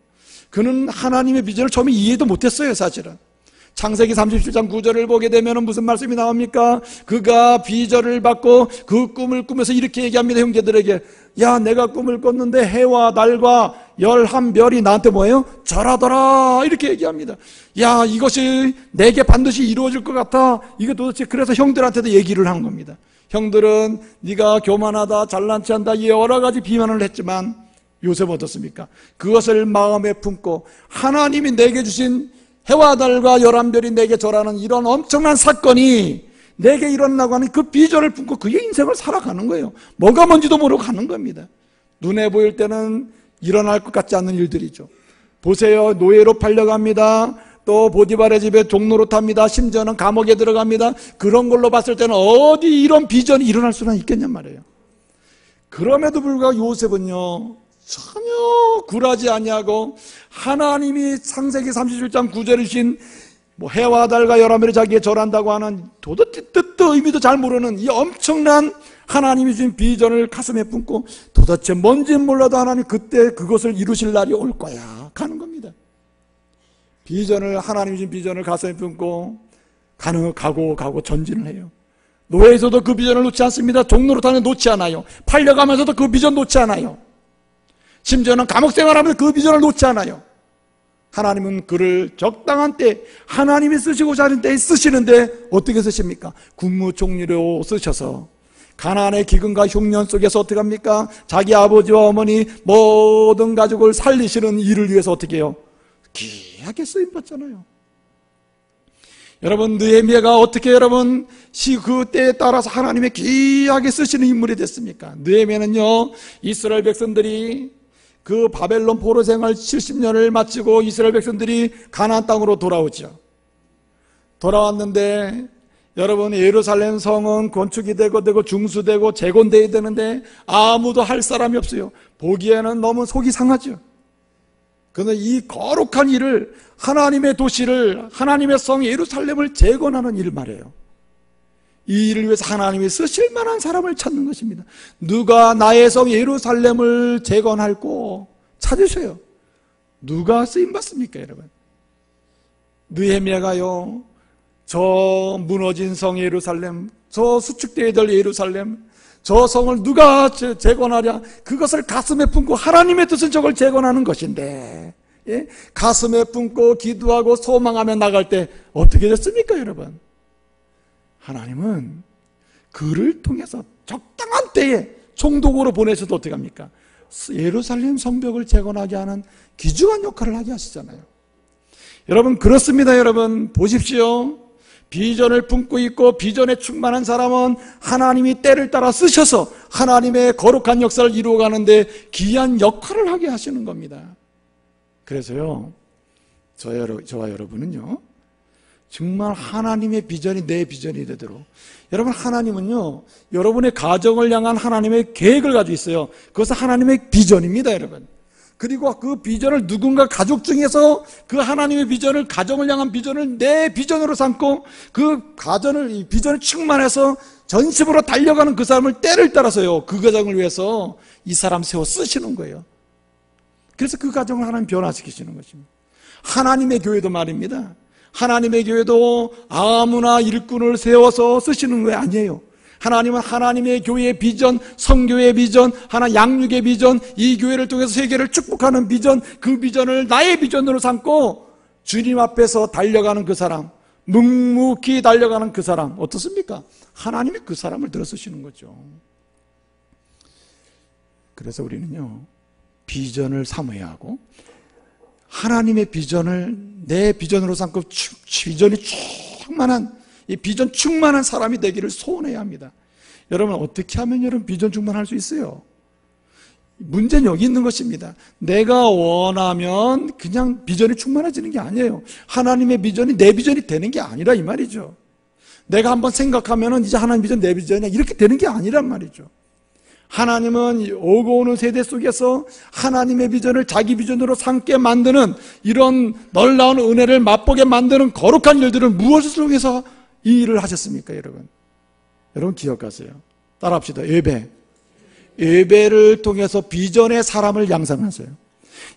그는 하나님의 비전을 처음에 이해도 못했어요. 사실은 창세기 37장 9절을 보게 되면 무슨 말씀이 나옵니까? 그가 비전을 받고 그 꿈을 꾸면서 이렇게 얘기합니다. 형제들에게, 야, 내가 꿈을 꿨는데 해와 달과 11별이 나한테 뭐예요? 절하더라, 이렇게 얘기합니다. 야, 이것이 내게 반드시 이루어질 것 같아. 이게 도대체, 그래서 형들한테도 얘기를 한 겁니다. 형들은 네가 교만하다, 잘난 체한다, 여러 가지 비난을 했지만 요셉은 어떻습니까? 그것을 마음에 품고 하나님이 내게 주신 해와 달과 11별이 내게 절하는 이런 엄청난 사건이 내게 일어나고 하는 그 비전을 품고 그의 인생을 살아가는 거예요. 뭐가 뭔지도 모르고 가는 겁니다. 눈에 보일 때는 일어날 것 같지 않는 일들이죠. 보세요, 노예로 팔려갑니다. 또 보디발의 집에 종로로 탑니다. 심지어는 감옥에 들어갑니다. 그런 걸로 봤을 때는 어디 이런 비전이 일어날 수는 있겠냔 말이에요. 그럼에도 불구하고 요셉은요, 전혀 굴하지 아니하고 하나님이 창세기 37장 9절에 주신 해와 달과 11별이 자기에 절한다고 하는 도대체 뜻도 의미도 잘 모르는 이 엄청난 하나님이 주신 비전을 가슴에 품고 도대체 뭔지는 몰라도 하나님 그때 그것을 이루실 날이 올 거야 가는 겁니다. 비전을, 하나님이 주신 비전을 가슴에 품고 가고 전진을 해요. 노예에서도 그 비전을 놓지 않습니다. 종로로 타는 놓지 않아요. 팔려가면서도 그 비전 놓지 않아요. 심지어는 감옥 생활하면서 그 비전을 놓지 않아요. 하나님은 그를 적당한 때, 하나님이 쓰시고자 하는 때에 쓰시는데 어떻게 쓰십니까? 국무총리로 쓰셔서 가나안의 기근과 흉년 속에서 어떻게 합니까? 자기 아버지와 어머니 모든 가족을 살리시는 일을 위해서 어떻게 해요? 귀하게 쓰임받잖아요. 여러분, 느헤미야가 어떻게 여러분 그 때에 따라서 하나님의 귀하게 쓰시는 인물이 됐습니까? 느헤미야는요, 이스라엘 백성들이 그 바벨론 포로 생활 70년을 마치고 이스라엘 백성들이 가나안 땅으로 돌아오죠. 돌아왔는데 여러분, 예루살렘 성은 건축이 되고 중수되고 재건돼야 되는데 아무도 할 사람이 없어요. 보기에는 너무 속이 상하죠. 그런데 이 거룩한 일을, 하나님의 도시를, 하나님의 성 예루살렘을 재건하는 일을 말해요. 이 일을 위해서 하나님이 쓰실 만한 사람을 찾는 것입니다. 누가 나의 성 예루살렘을 재건할고 찾으세요. 누가 쓰임받습니까, 여러분? 느헤미야가요, 저 무너진 성 예루살렘, 저 수축되어야 될 예루살렘, 저 성을 누가 재건하랴? 그것을 가슴에 품고 하나님의 뜻은 저걸 재건하는 것인데, 가슴에 품고 기도하고 소망하며 나갈 때 어떻게 됐습니까, 여러분? 하나님은 그를 통해서 적당한 때에 총독으로 보내셔도 어떻게 합니까? 예루살렘 성벽을 재건하게 하는 귀중한 역할을 하게 하시잖아요. 여러분, 그렇습니다. 여러분, 보십시오. 비전을 품고 있고 비전에 충만한 사람은 하나님이 때를 따라 쓰셔서 하나님의 거룩한 역사를 이루어가는데 귀한 역할을 하게 하시는 겁니다. 그래서요, 저와 여러분은요, 정말 하나님의 비전이 내 비전이 되도록, 여러분, 하나님은요, 여러분의 가정을 향한 하나님의 계획을 가지고 있어요. 그것은 하나님의 비전입니다, 여러분. 그리고 그 비전을 누군가 가족 중에서 그 하나님의 비전을, 가정을 향한 비전을 내 비전으로 삼고 그 이 비전을 충만해서 전심으로 달려가는 그 사람을 때를 따라서요, 그 가정을 위해서 이 사람 세워 쓰시는 거예요. 그래서 그 가정을 하나님 변화시키시는 것입니다. 하나님의 교회도 말입니다. 하나님의 교회도 아무나 일꾼을 세워서 쓰시는 거 아니에요. 하나님은 하나님의 교회의 비전, 성교의 비전, 하나 양육의 비전, 이 교회를 통해서 세계를 축복하는 비전, 그 비전을 나의 비전으로 삼고 주님 앞에서 달려가는 그 사람, 묵묵히 달려가는 그 사람, 어떻습니까? 하나님이 그 사람을 들어 쓰시는 거죠. 그래서 우리는요, 비전을 삼아야 하고 하나님의 비전을 내 비전으로 삼고 비전이 충만한, 이 비전 충만한 사람이 되기를 소원해야 합니다. 여러분, 어떻게 하면 여러분 비전 충만할 수 있어요? 문제는 여기 있는 것입니다. 내가 원하면 그냥 비전이 충만해지는 게 아니에요. 하나님의 비전이 내 비전이 되는 게 아니라 이 말이죠. 내가 한번 생각하면 이제 하나님 비전 내 비전이야 이렇게 되는 게 아니란 말이죠. 하나님은 오고 오는 세대 속에서 하나님의 비전을 자기 비전으로 삼게 만드는 이런 놀라운 은혜를 맛보게 만드는 거룩한 일들을 무엇을 통해서 이 일을 하셨습니까, 여러분? 여러분 기억하세요. 따라합시다. 예배를 통해서 비전의 사람을 양성하세요.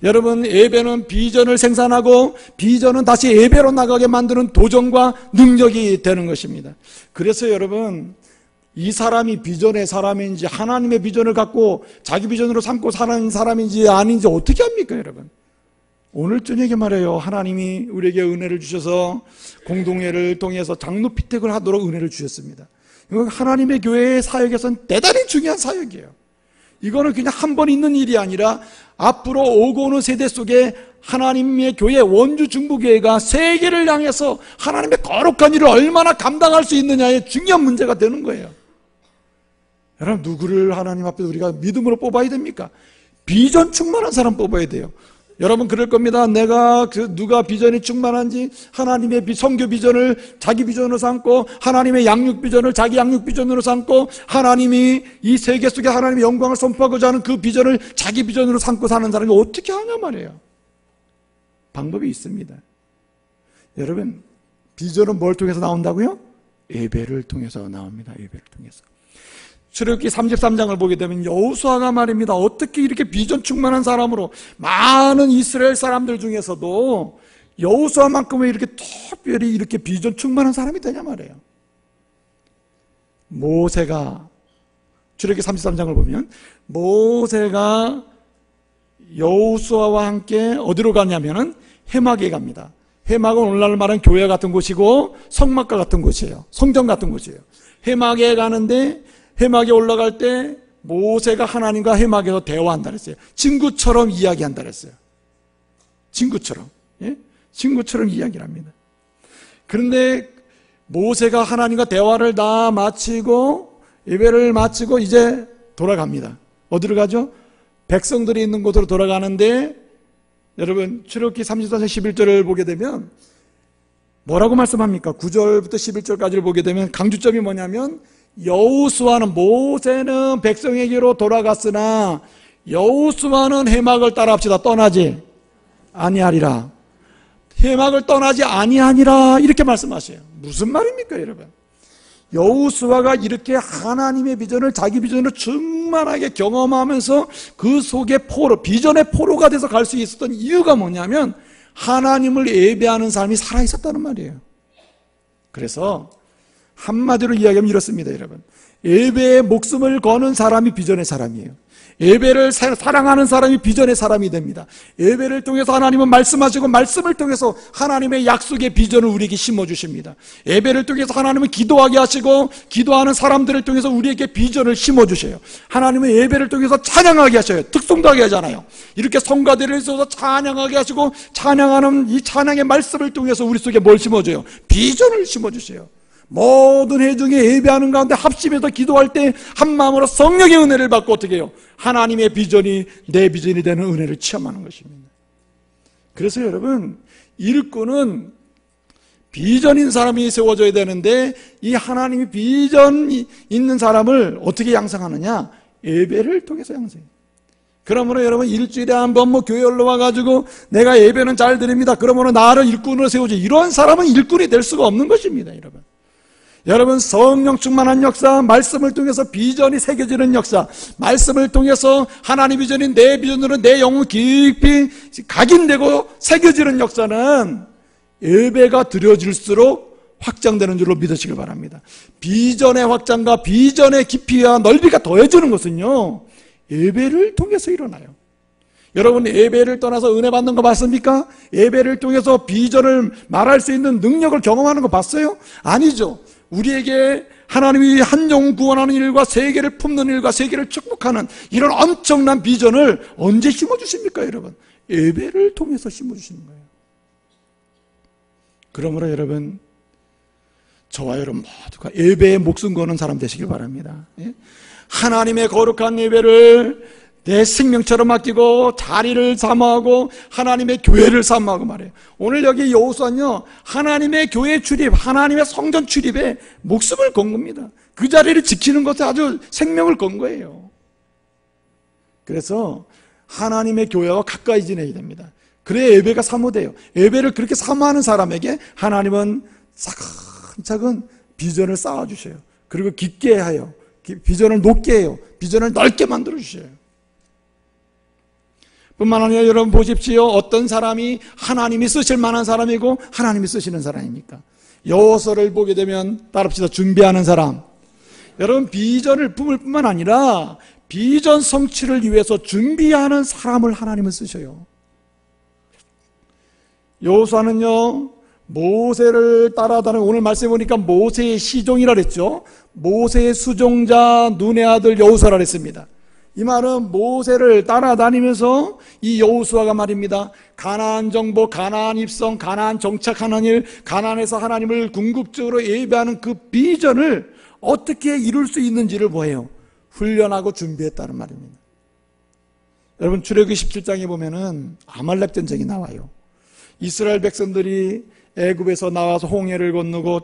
여러분, 예배는 비전을 생산하고 비전은 다시 예배로 나가게 만드는 도전과 능력이 되는 것입니다. 그래서 여러분, 이 사람이 비전의 사람인지 하나님의 비전을 갖고 자기 비전으로 삼고 사는 사람인지 아닌지 어떻게 합니까, 여러분? 오늘 저녁에 말해요. 하나님이 우리에게 은혜를 주셔서 공동회를 통해서 장로 피택을 하도록 은혜를 주셨습니다. 이건 하나님의 교회의 사역에서는 대단히 중요한 사역이에요. 이거는 그냥 한 번 있는 일이 아니라 앞으로 오고 오는 세대 속에 하나님의 교회, 원주 중부교회가 세계를 향해서 하나님의 거룩한 일을 얼마나 감당할 수 있느냐의 중요한 문제가 되는 거예요. 여러분, 누구를 하나님 앞에 우리가 믿음으로 뽑아야 됩니까? 비전 충만한 사람 뽑아야 돼요. 여러분 그럴 겁니다. 내가 누가 비전이 충만한지 하나님의 성교 비전을 자기 비전으로 삼고 하나님의 양육 비전을 자기 양육 비전으로 삼고 하나님이 이 세계 속에 하나님의 영광을 선포하고자 하는 그 비전을 자기 비전으로 삼고 사는 사람이 어떻게 하냐 말이에요. 방법이 있습니다. 여러분, 비전은 뭘 통해서 나온다고요? 예배를 통해서 나옵니다. 예배를 통해서. 출애굽기 33장을 보게 되면 여호수아가 말입니다. 어떻게 이렇게 비전 충만한 사람으로 많은 이스라엘 사람들 중에서도 여호수아만큼은 이렇게 특별히 이렇게 비전 충만한 사람이 되냐 말이에요. 모세가 출애굽기 33장을 보면 모세가 여호수아와 함께 어디로 가냐면은 해막에 갑니다. 해막은 오늘날 말하는 교회 같은 곳이고 성막과 같은 곳이에요. 성전 같은 곳이에요. 해막에 가는데 해막에 올라갈 때 모세가 하나님과 해막에서 대화한다 그랬어요. 친구처럼 이야기한다 그랬어요. 친구처럼. 예? 친구처럼 이야기를 합니다. 그런데 모세가 하나님과 대화를 다 마치고 예배를 마치고 이제 돌아갑니다. 어디로 가죠? 백성들이 있는 곳으로 돌아가는데 여러분 출애굽기 34장 11절을 보게 되면 뭐라고 말씀합니까? 9절부터 11절까지를 보게 되면 강조점이 뭐냐면 여호수아는 모세는 백성에게로 돌아갔으나 여호수아는 해막을 따라합시다. 떠나지 아니하리라. 해막을 떠나지 아니하니라 이렇게 말씀하셔요. 무슨 말입니까, 여러분? 여호수아가 이렇게 하나님의 비전을 자기 비전으로 충만하게 경험하면서 그 속에 포로, 비전의 포로가 돼서 갈 수 있었던 이유가 뭐냐면 하나님을 예배하는 삶이 살아있었다는 말이에요. 그래서 한마디로 이야기하면 이렇습니다, 여러분. 예배에 목숨을 거는 사람이 비전의 사람이에요. 예배를 사랑하는 사람이 비전의 사람이 됩니다. 예배를 통해서 하나님은 말씀하시고 말씀을 통해서 하나님의 약속의 비전을 우리에게 심어주십니다. 예배를 통해서 하나님은 기도하게 하시고 기도하는 사람들을 통해서 우리에게 비전을 심어주셔요. 하나님은 예배를 통해서 찬양하게 하셔요. 특송도 하게 하잖아요. 이렇게 성가대를 써서 찬양하게 하시고 찬양하는 이 찬양의 말씀을 통해서 우리 속에 뭘 심어줘요? 비전을 심어주셔요. 모든 회중이 예배하는 가운데 합심해서 기도할 때 한마음으로 성령의 은혜를 받고 어떻게 해요? 하나님의 비전이 내 비전이 되는 은혜를 체험하는 것입니다. 그래서 여러분, 일꾼은 비전인 사람이 세워져야 되는데 이 하나님이 비전이 있는 사람을 어떻게 양성하느냐? 예배를 통해서 양성해요. 그러므로 여러분 일주일에 한 번 교회 올라와가지고 내가 예배는 잘 드립니다. 그러므로 나를 일꾼으로 세우지, 이런 사람은 일꾼이 될 수가 없는 것입니다, 여러분. 여러분, 성령 충만한 역사, 말씀을 통해서 비전이 새겨지는 역사, 말씀을 통해서 하나님 비전이 내 비전으로 내 영혼 깊이 각인되고 새겨지는 역사는 예배가 드려질수록 확장되는 줄로 믿으시길 바랍니다. 비전의 확장과 비전의 깊이와 넓이가 더해지는 것은요, 예배를 통해서 일어나요. 여러분, 예배를 떠나서 은혜 받는 거 봤습니까? 예배를 통해서 비전을 말할 수 있는 능력을 경험하는 거 봤어요? 아니죠. 우리에게 하나님이 한 영혼 구원하는 일과 세계를 품는 일과 세계를 축복하는 이런 엄청난 비전을 언제 심어주십니까, 여러분? 예배를 통해서 심어주시는 거예요. 그러므로 여러분, 저와 여러분 모두가 예배에 목숨 거는 사람 되시길 바랍니다. 하나님의 거룩한 예배를 내 생명처럼 맡기고 자리를 사모하고 하나님의 교회를 사모하고 말해요. 오늘 여기 여호수아는요, 하나님의 교회 출입, 하나님의 성전 출입에 목숨을 건 겁니다. 그 자리를 지키는 것에 아주 생명을 건 거예요. 그래서 하나님의 교회와 가까이 지내야 됩니다. 그래야 예배가 사모돼요. 예배를 그렇게 사모하는 사람에게 하나님은 차근차근 비전을 쌓아주셔요. 그리고 깊게 해요. 비전을 높게 해요. 비전을 넓게 만들어주셔요. 뿐만 아니라 여러분 보십시오. 어떤 사람이 하나님이 쓰실 만한 사람이고 하나님이 쓰시는 사람입니까? 여호수아를 보게 되면 따릅시다. 준비하는 사람. 여러분, 비전을 품을 뿐만 아니라 비전 성취를 위해서 준비하는 사람을 하나님은 쓰셔요. 여호수아는요, 모세를 따라다니는, 오늘 말씀해 보니까 모세의 시종이라 그랬죠. 모세의 수종자 눈의 아들 여호수아라 그랬습니다. 이 말은 모세를 따라다니면서 이 여호수아가 말입니다, 가나안 정복, 가나안 입성, 가나안 정착하는 일, 가나안에서 하나님을 궁극적으로 예배하는 그 비전을 어떻게 이룰 수 있는지를 뭐예요? 훈련하고 준비했다는 말입니다. 여러분, 출애굽기 17장에 보면은 아말렉 전쟁이 나와요. 이스라엘 백성들이 애굽에서 나와서 홍해를 건너고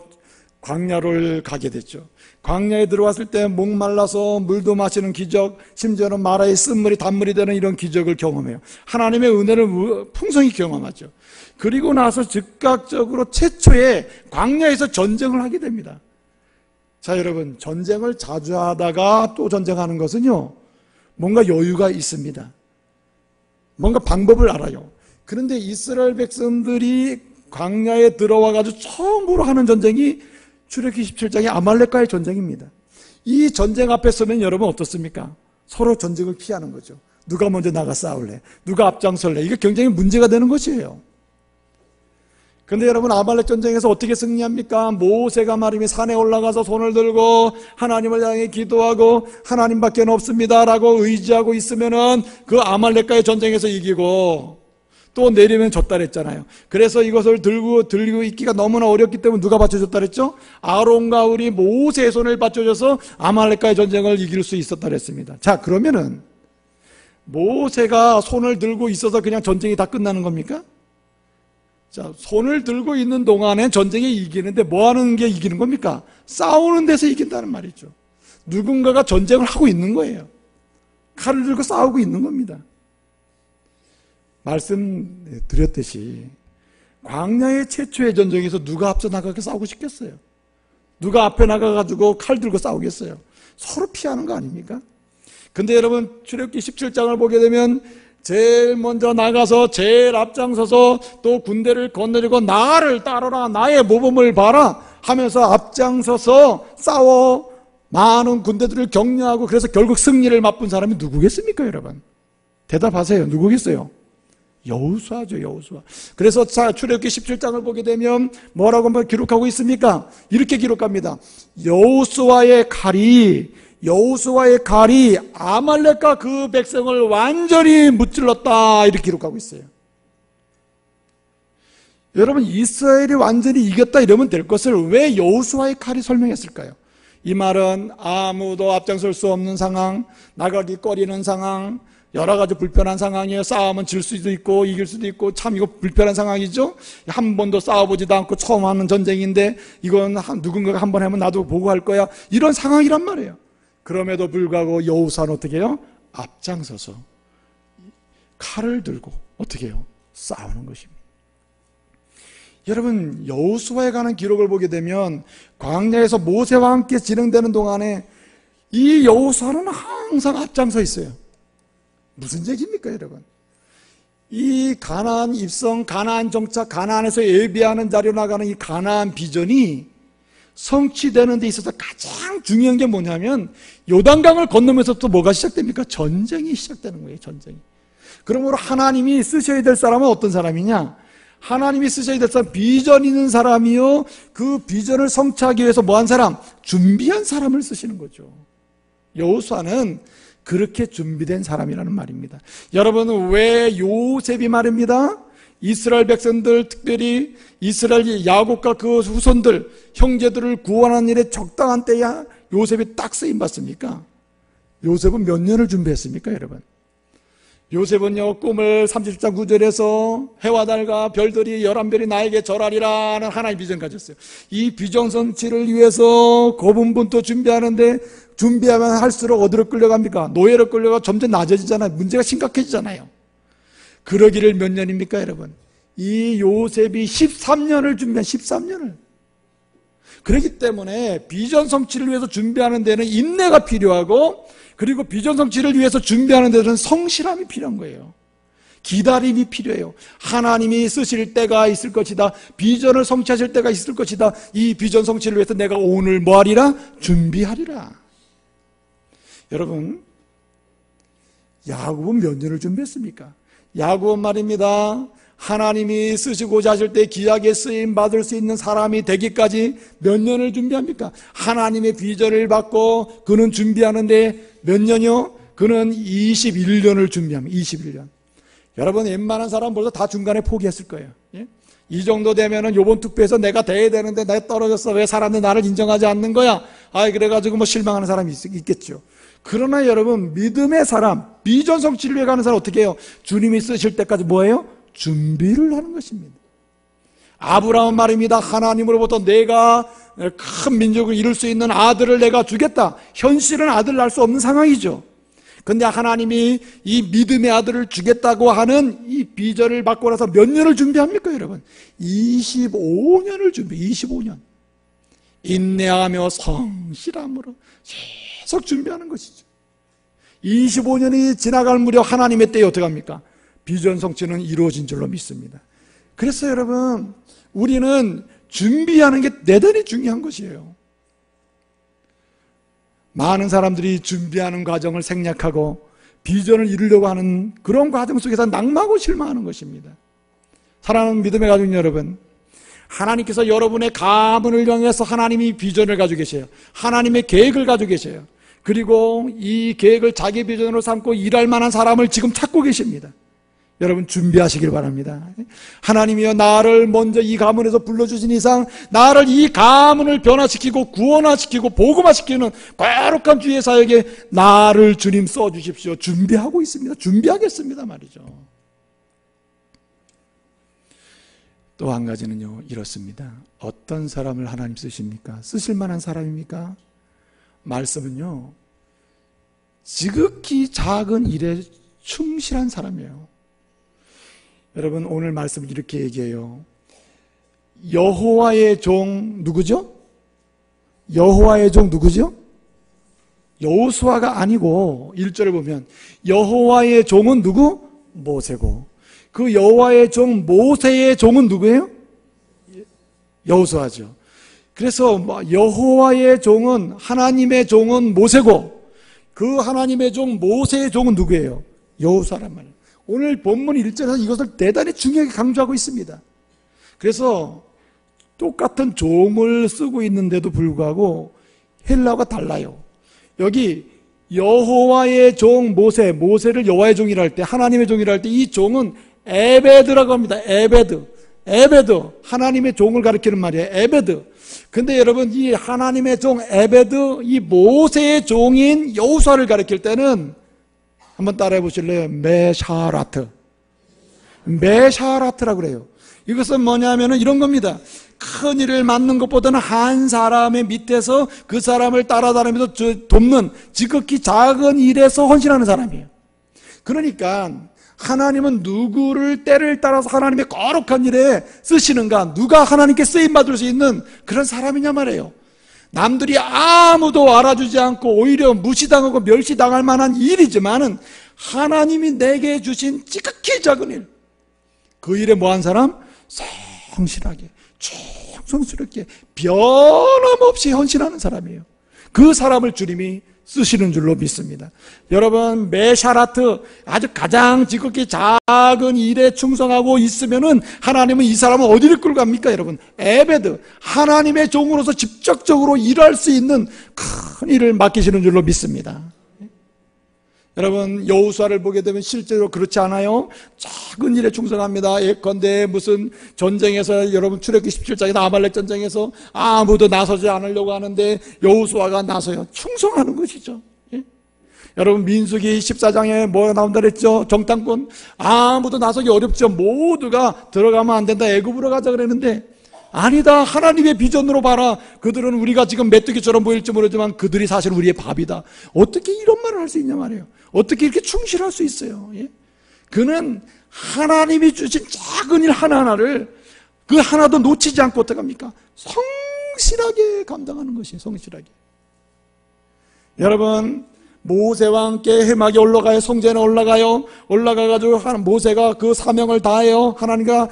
광야를 가게 됐죠. 광야에 들어왔을 때 목말라서 물도 마시는 기적, 심지어는 마라의 쓴물이 단물이 되는 이런 기적을 경험해요. 하나님의 은혜를 풍성히 경험하죠. 그리고 나서 즉각적으로 최초의 광야에서 전쟁을 하게 됩니다. 자, 여러분, 전쟁을 자주 하다가 또 전쟁하는 것은요, 뭔가 여유가 있습니다. 뭔가 방법을 알아요. 그런데 이스라엘 백성들이 광야에 들어와가지고 처음으로 하는 전쟁이 출애굽기 17장의 아말렉과의 전쟁입니다. 이 전쟁 앞에 서면 여러분 어떻습니까? 서로 전쟁을 피하는 거죠. 누가 먼저 나가 싸울래? 누가 앞장설래? 이게 굉장히 문제가 되는 것이에요. 그런데 여러분, 아말렉 전쟁에서 어떻게 승리합니까? 모세가 말이면 산에 올라가서 손을 들고 하나님을 향해 기도하고 하나님밖에 없습니다 라고 의지하고 있으면은 그 아말렉과의 전쟁에서 이기고, 또 내리면 졌다 그랬잖아요. 그래서 이것을 들고 있기가 너무나 어렵기 때문에 누가 받쳐줬다 그랬죠? 아론과 우리 모세의 손을 받쳐줘서 아말렉과의 전쟁을 이길 수 있었다 그랬습니다. 자, 그러면은 모세가 손을 들고 있어서 그냥 전쟁이 다 끝나는 겁니까? 자, 손을 들고 있는 동안에 전쟁이 이기는데 뭐 하는 게 이기는 겁니까? 싸우는 데서 이긴다는 말이죠. 누군가가 전쟁을 하고 있는 거예요. 칼을 들고 싸우고 있는 겁니다. 말씀드렸듯이 광야의 최초의 전쟁에서 누가 앞서 나가서 싸우고 싶겠어요? 누가 앞에 나가가지고 칼 들고 싸우겠어요? 서로 피하는 거 아닙니까? 근데 여러분, 출애굽기 17장을 보게 되면 제일 먼저 나가서 제일 앞장서서 또 군대를 거느리고 나를 따르라, 나의 모범을 봐라 하면서 앞장서서 싸워 많은 군대들을 격려하고 그래서 결국 승리를 맛본 사람이 누구겠습니까, 여러분? 대답하세요. 누구겠어요? 여호수아죠, 여호수아. 그래서 출애굽기 17장을 보게 되면 뭐라고 한번 기록하고 있습니까? 이렇게 기록합니다. 여호수아의 칼이 아말렉과 그 백성을 완전히 무찔렀다, 이렇게 기록하고 있어요. 여러분, 이스라엘이 완전히 이겼다 이러면 될 것을 왜 여호수아의 칼이 설명했을까요? 이 말은 아무도 앞장설 수 없는 상황, 나가기 꺼리는 상황, 여러 가지 불편한 상황이에요. 싸우면 질 수도 있고 이길 수도 있고 참 이거 불편한 상황이죠. 한 번도 싸워보지도 않고 처음 하는 전쟁인데 이건 누군가가 한 번 하면 나도 보고 할 거야, 이런 상황이란 말이에요. 그럼에도 불구하고 여호수아는 어떻게 해요? 앞장서서 칼을 들고 어떻게 해요? 싸우는 것입니다. 여러분, 여호수아에 관한 기록을 보게 되면 광야에서 모세와 함께 진행되는 동안에 이 여호수아는 항상 앞장서 있어요. 무슨 얘기입니까, 여러분? 이 가나안 입성, 가나안 정착, 가나안에서 예비하는 자리로 나가는 이 가나안 비전이 성취되는 데 있어서 가장 중요한 게 뭐냐면 요단강을 건너면서 또 뭐가 시작됩니까? 전쟁이 시작되는 거예요. 전쟁이. 그러므로 하나님이 쓰셔야 될 사람은 어떤 사람이냐? 하나님이 쓰셔야 될 사람, 비전 있는 사람이요, 그 비전을 성취하기 위해서 뭐한 사람? 준비한 사람을 쓰시는 거죠. 여호수아는 그렇게 준비된 사람이라는 말입니다. 여러분은 왜 요셉이 말입니다, 이스라엘 백성들, 특별히 이스라엘 야곱과 그 후손들, 형제들을 구원하는 일에 적당한 때에 요셉이 딱 쓰임받습니까? 요셉은 몇 년을 준비했습니까, 여러분? 요셉은요, 꿈을 37장 9절에서 해와 달과 별들이 11별이 나에게 절하리라는 하나의 비전 가졌어요. 이 비전 성취를 위해서 고분분투 준비하는데, 준비하면 할수록 어디로 끌려갑니까? 노예로 끌려가 점점 낮아지잖아요. 문제가 심각해지잖아요. 그러기를 몇 년입니까, 여러분? 이 요셉이 13년을 준비한 13년을. 그렇기 때문에 비전 성취를 위해서 준비하는 데는 인내가 필요하고, 그리고 비전 성취를 위해서 준비하는 데는 성실함이 필요한 거예요. 기다림이 필요해요. 하나님이 쓰실 때가 있을 것이다. 비전을 성취하실 때가 있을 것이다. 이 비전 성취를 위해서 내가 오늘 뭐하리라? 준비하리라. 여러분, 야곱은 몇 년을 준비했습니까? 야곱은 말입니다, 하나님이 쓰시고자 하실 때 귀하게 쓰임 받을 수 있는 사람이 되기까지 몇 년을 준비합니까? 하나님의 비전을 받고 그는 준비하는데 몇 년이요? 그는 21년을 준비합니다. 21년. 여러분, 웬만한 사람 벌써 다 중간에 포기했을 거예요. 예? 이 정도 되면은 요번 투표에서 내가 돼야 되는데 내가 떨어졌어. 왜 사람들이 나를 인정하지 않는 거야? 그래가지고 뭐 실망하는 사람이 있겠죠. 그러나 여러분, 믿음의 사람, 비전 성취를 위해 가는 사람 어떻게 해요? 주님이 쓰실 때까지 뭐예요? 준비를 하는 것입니다. 아브라함 말입니다. 하나님으로부터 내가 큰 민족을 이룰 수 있는 아들을 내가 주겠다. 현실은 아들 낳을 수 없는 상황이죠. 근데 하나님이 이 믿음의 아들을 주겠다고 하는 이 비전을 받고 나서 몇 년을 준비합니까, 여러분? 25년을 준비, 25년. 인내하며 성실함으로 계속 준비하는 것이죠. 25년이 지나갈 무렵 하나님의 때에 어떻게 합니까? 비전 성취는 이루어진 줄로 믿습니다. 그래서 여러분, 우리는 준비하는 게 대단히 중요한 것이에요. 많은 사람들이 준비하는 과정을 생략하고 비전을 이루려고 하는 그런 과정 속에서 낙망하고 실망하는 것입니다. 사랑하는 믿음의 가족 여러분, 하나님께서 여러분의 가문을 향해서 하나님이 비전을 가지고 계세요. 하나님의 계획을 가지고 계세요. 그리고 이 계획을 자기 비전으로 삼고 일할 만한 사람을 지금 찾고 계십니다. 여러분, 준비하시길 바랍니다. 하나님이여, 나를 먼저 이 가문에서 불러주신 이상 나를 이 가문을 변화시키고 구원화시키고 복음화시키는 거룩한 주의 사역에 나를 주님 써주십시오. 준비하고 있습니다. 준비하겠습니다 말이죠. 또 한 가지는요, 이렇습니다. 어떤 사람을 하나님 쓰십니까? 쓰실 만한 사람입니까? 말씀은요, 지극히 작은 일에 충실한 사람이에요. 여러분, 오늘 말씀을 이렇게 얘기해요. 여호와의 종 누구죠? 여호와의 종 누구죠? 여호수아가 아니고 1절을 보면 여호와의 종은 누구? 모세고, 그 여호와의 종 모세의 종은 누구예요? 여호수아죠. 그래서 여호와의 종은, 하나님의 종은 모세고, 그 하나님의 종 모세의 종은 누구예요? 여호수아란 말이에요. 오늘 본문 1절에서 이것을 대단히 중요하게 강조하고 있습니다. 그래서 똑같은 종을 쓰고 있는데도 불구하고 헬라어가 달라요. 여기 여호와의 종 모세, 모세를 여호와의 종이라 할 때, 하나님의 종이라 할 때 이 종은 에베드라고 합니다. 에베드, 하나님의 종을 가리키는 말이에요. 에베드. 근데 여러분, 이 하나님의 종 에베드, 이 모세의 종인 여호수아를 가리킬 때는 한번 따라해 보실래요? 메샤라트라고 그래요. 이것은 뭐냐면은 이런 겁니다. 큰 일을 맡는 것보다는 한 사람의 밑에서 그 사람을 따라다니면서 돕는 지극히 작은 일에서 헌신하는 사람이에요. 그러니까 하나님은 누구를 때를 따라서 하나님의 거룩한 일에 쓰시는가, 누가 하나님께 쓰임받을 수 있는 그런 사람이냐 말이에요. 남들이 아무도 알아주지 않고 오히려 무시당하고 멸시당할 만한 일이지만은 하나님이 내게 주신 지극히 작은 일, 그 일에 뭐한 사람? 성실하게, 충성스럽게, 변함없이 헌신하는 사람이에요. 그 사람을 주님이 쓰시는 줄로 믿습니다. 여러분, 메샤라트, 아주 가장 지극히 작은 일에 충성하고 있으면은 하나님은 이 사람을 어디를 끌고 갑니까? 여러분, 에베드, 하나님의 종으로서 직접적으로 일할 수 있는 큰 일을 맡기시는 줄로 믿습니다. 여러분, 여호수아를 보게 되면 실제로 그렇지 않아요? 작은 일에 충성합니다. 예컨대 무슨 전쟁에서, 여러분 출애굽기 17장에서 아말렉 전쟁에서 아무도 나서지 않으려고 하는데 여호수아가 나서요. 충성하는 것이죠. 예? 여러분, 민수기 14장에 뭐가 나온다 그랬죠? 정탐꾼, 아무도 나서기 어렵죠. 모두가 들어가면 안 된다, 애굽으로 가자 그랬는데, 아니다, 하나님의 비전으로 봐라. 그들은 우리가 지금 메뚜기처럼 보일지 모르지만 그들이 사실 우리의 밥이다. 어떻게 이런 말을 할 수 있냐 말이에요. 어떻게 이렇게 충실할 수 있어요? 예? 그는 하나님이 주신 작은 일 하나하나를 그 하나도 놓치지 않고 어떡합니까? 성실하게 감당하는 것이에요. 성실하게. 여러분, 모세와 함께 해막에 올라가요. 성전에 올라가가지고 모세가 그 사명을 다해요. 하나님과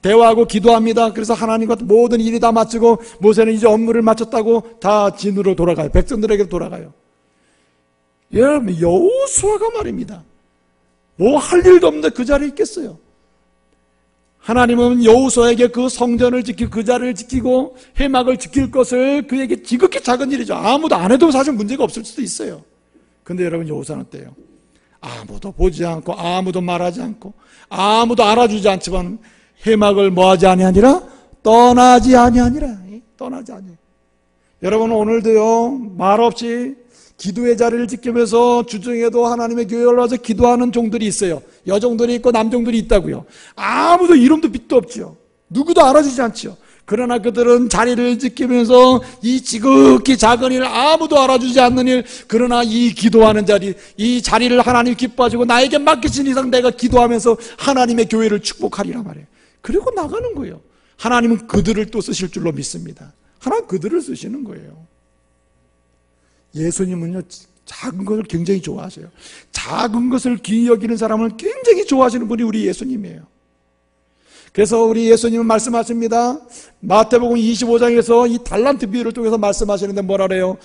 대화하고 기도합니다. 그래서 하나님과 모든 일이 다 마치고 모세는 이제 업무를 마쳤다고 다 진으로 돌아가요. 백성들에게 돌아가요. 여러분, 여호수아가 말입니다. 뭐 할 일도 없는데 그 자리에 있겠어요. 하나님은 여호수아에게 그 성전을 지키고 그 자리를 지키고 해막을 지킬 것을 그에게 지극히 작은 일이죠. 아무도 안 해도 사실 문제가 없을 수도 있어요. 근데 여러분, 여호수아는 어때요? 아무도 보지 않고 아무도 말하지 않고 아무도 알아주지 않지만 해막을 뭐하지 아니하니라? 떠나지 아니하니라. 떠나지 아니하니라. 여러분, 오늘도요, 말없이 기도의 자리를 지키면서 주중에도 하나님의 교회에 올라와서 기도하는 종들이 있어요. 여종들이 있고 남종들이 있다고요. 아무도 이름도 빛도 없죠. 누구도 알아주지 않죠. 그러나 그들은 자리를 지키면서 이 지극히 작은 일, 아무도 알아주지 않는 일, 그러나 이 기도하는 자리, 이 자리를 하나님 기뻐하시고 나에게 맡기신 이상 내가 기도하면서 하나님의 교회를 축복하리라 말이에요. 그리고 나가는 거예요. 하나님은 그들을 또 쓰실 줄로 믿습니다. 하나님 그들을 쓰시는 거예요. 예수님은요, 작은 것을 굉장히 좋아하세요. 작은 것을 귀히 여기는 사람을 굉장히 좋아하시는 분이 우리 예수님이에요. 그래서 우리 예수님은 말씀하십니다. 마태복음 25장에서 이 달란트 비유를 통해서 말씀하시는데 뭐라 그래요?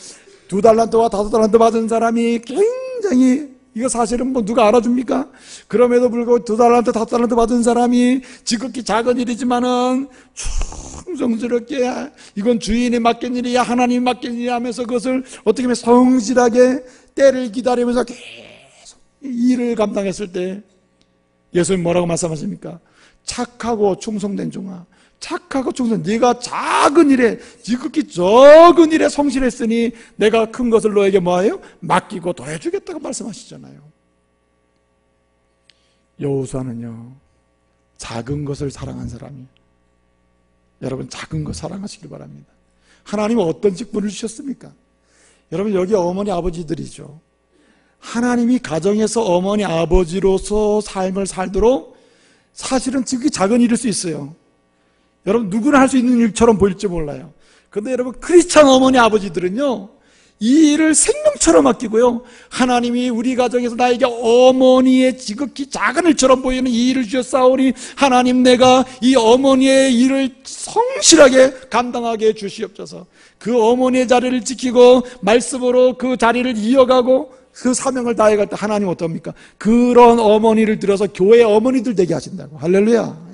2달란트와 5달란트 받은 사람이 굉장히, 이거 사실은 뭐 누가 알아줍니까? 그럼에도 불구하고 2달란트, 5달란트 받은 사람이 지극히 작은 일이지만은 충성스럽게, 이건 주인이 맡긴 일이야, 하나님이 맡긴 일이야 하면서 그것을 어떻게 보면 성실하게 때를 기다리면서 계속 일을 감당했을 때 예수님 뭐라고 말씀하십니까? 착하고 충성된 종아, 착하고 충성, 네가 작은 일에, 지극히 적은 일에 성실했으니 내가 큰 것을 너에게 뭐하여? 맡기고 더해주겠다고 말씀하시잖아요. 여호수아는요, 작은 것을 사랑한 사람이에요. 여러분, 작은 것 사랑하시길 바랍니다. 하나님은 어떤 직분을 주셨습니까? 여러분, 여기 어머니 아버지들이죠. 하나님이 가정에서 어머니 아버지로서 삶을 살도록 사실은 지극히 작은 일일 수 있어요. 여러분, 누구나 할 수 있는 일처럼 보일지 몰라요. 그런데 여러분, 크리스찬 어머니 아버지들은요, 이 일을 생명처럼 아끼고요, 하나님이 우리 가정에서 나에게 어머니의 지극히 작은 일처럼 보이는 이 일을 주셨사오니 하나님, 내가 이 어머니의 일을 성실하게 감당하게 주시옵소서. 그 어머니의 자리를 지키고 말씀으로 그 자리를 이어가고 그 사명을 다해갈 때 하나님 어떻습니까? 그런 어머니를 들어서 교회 어머니들 되게 하신다고. 할렐루야.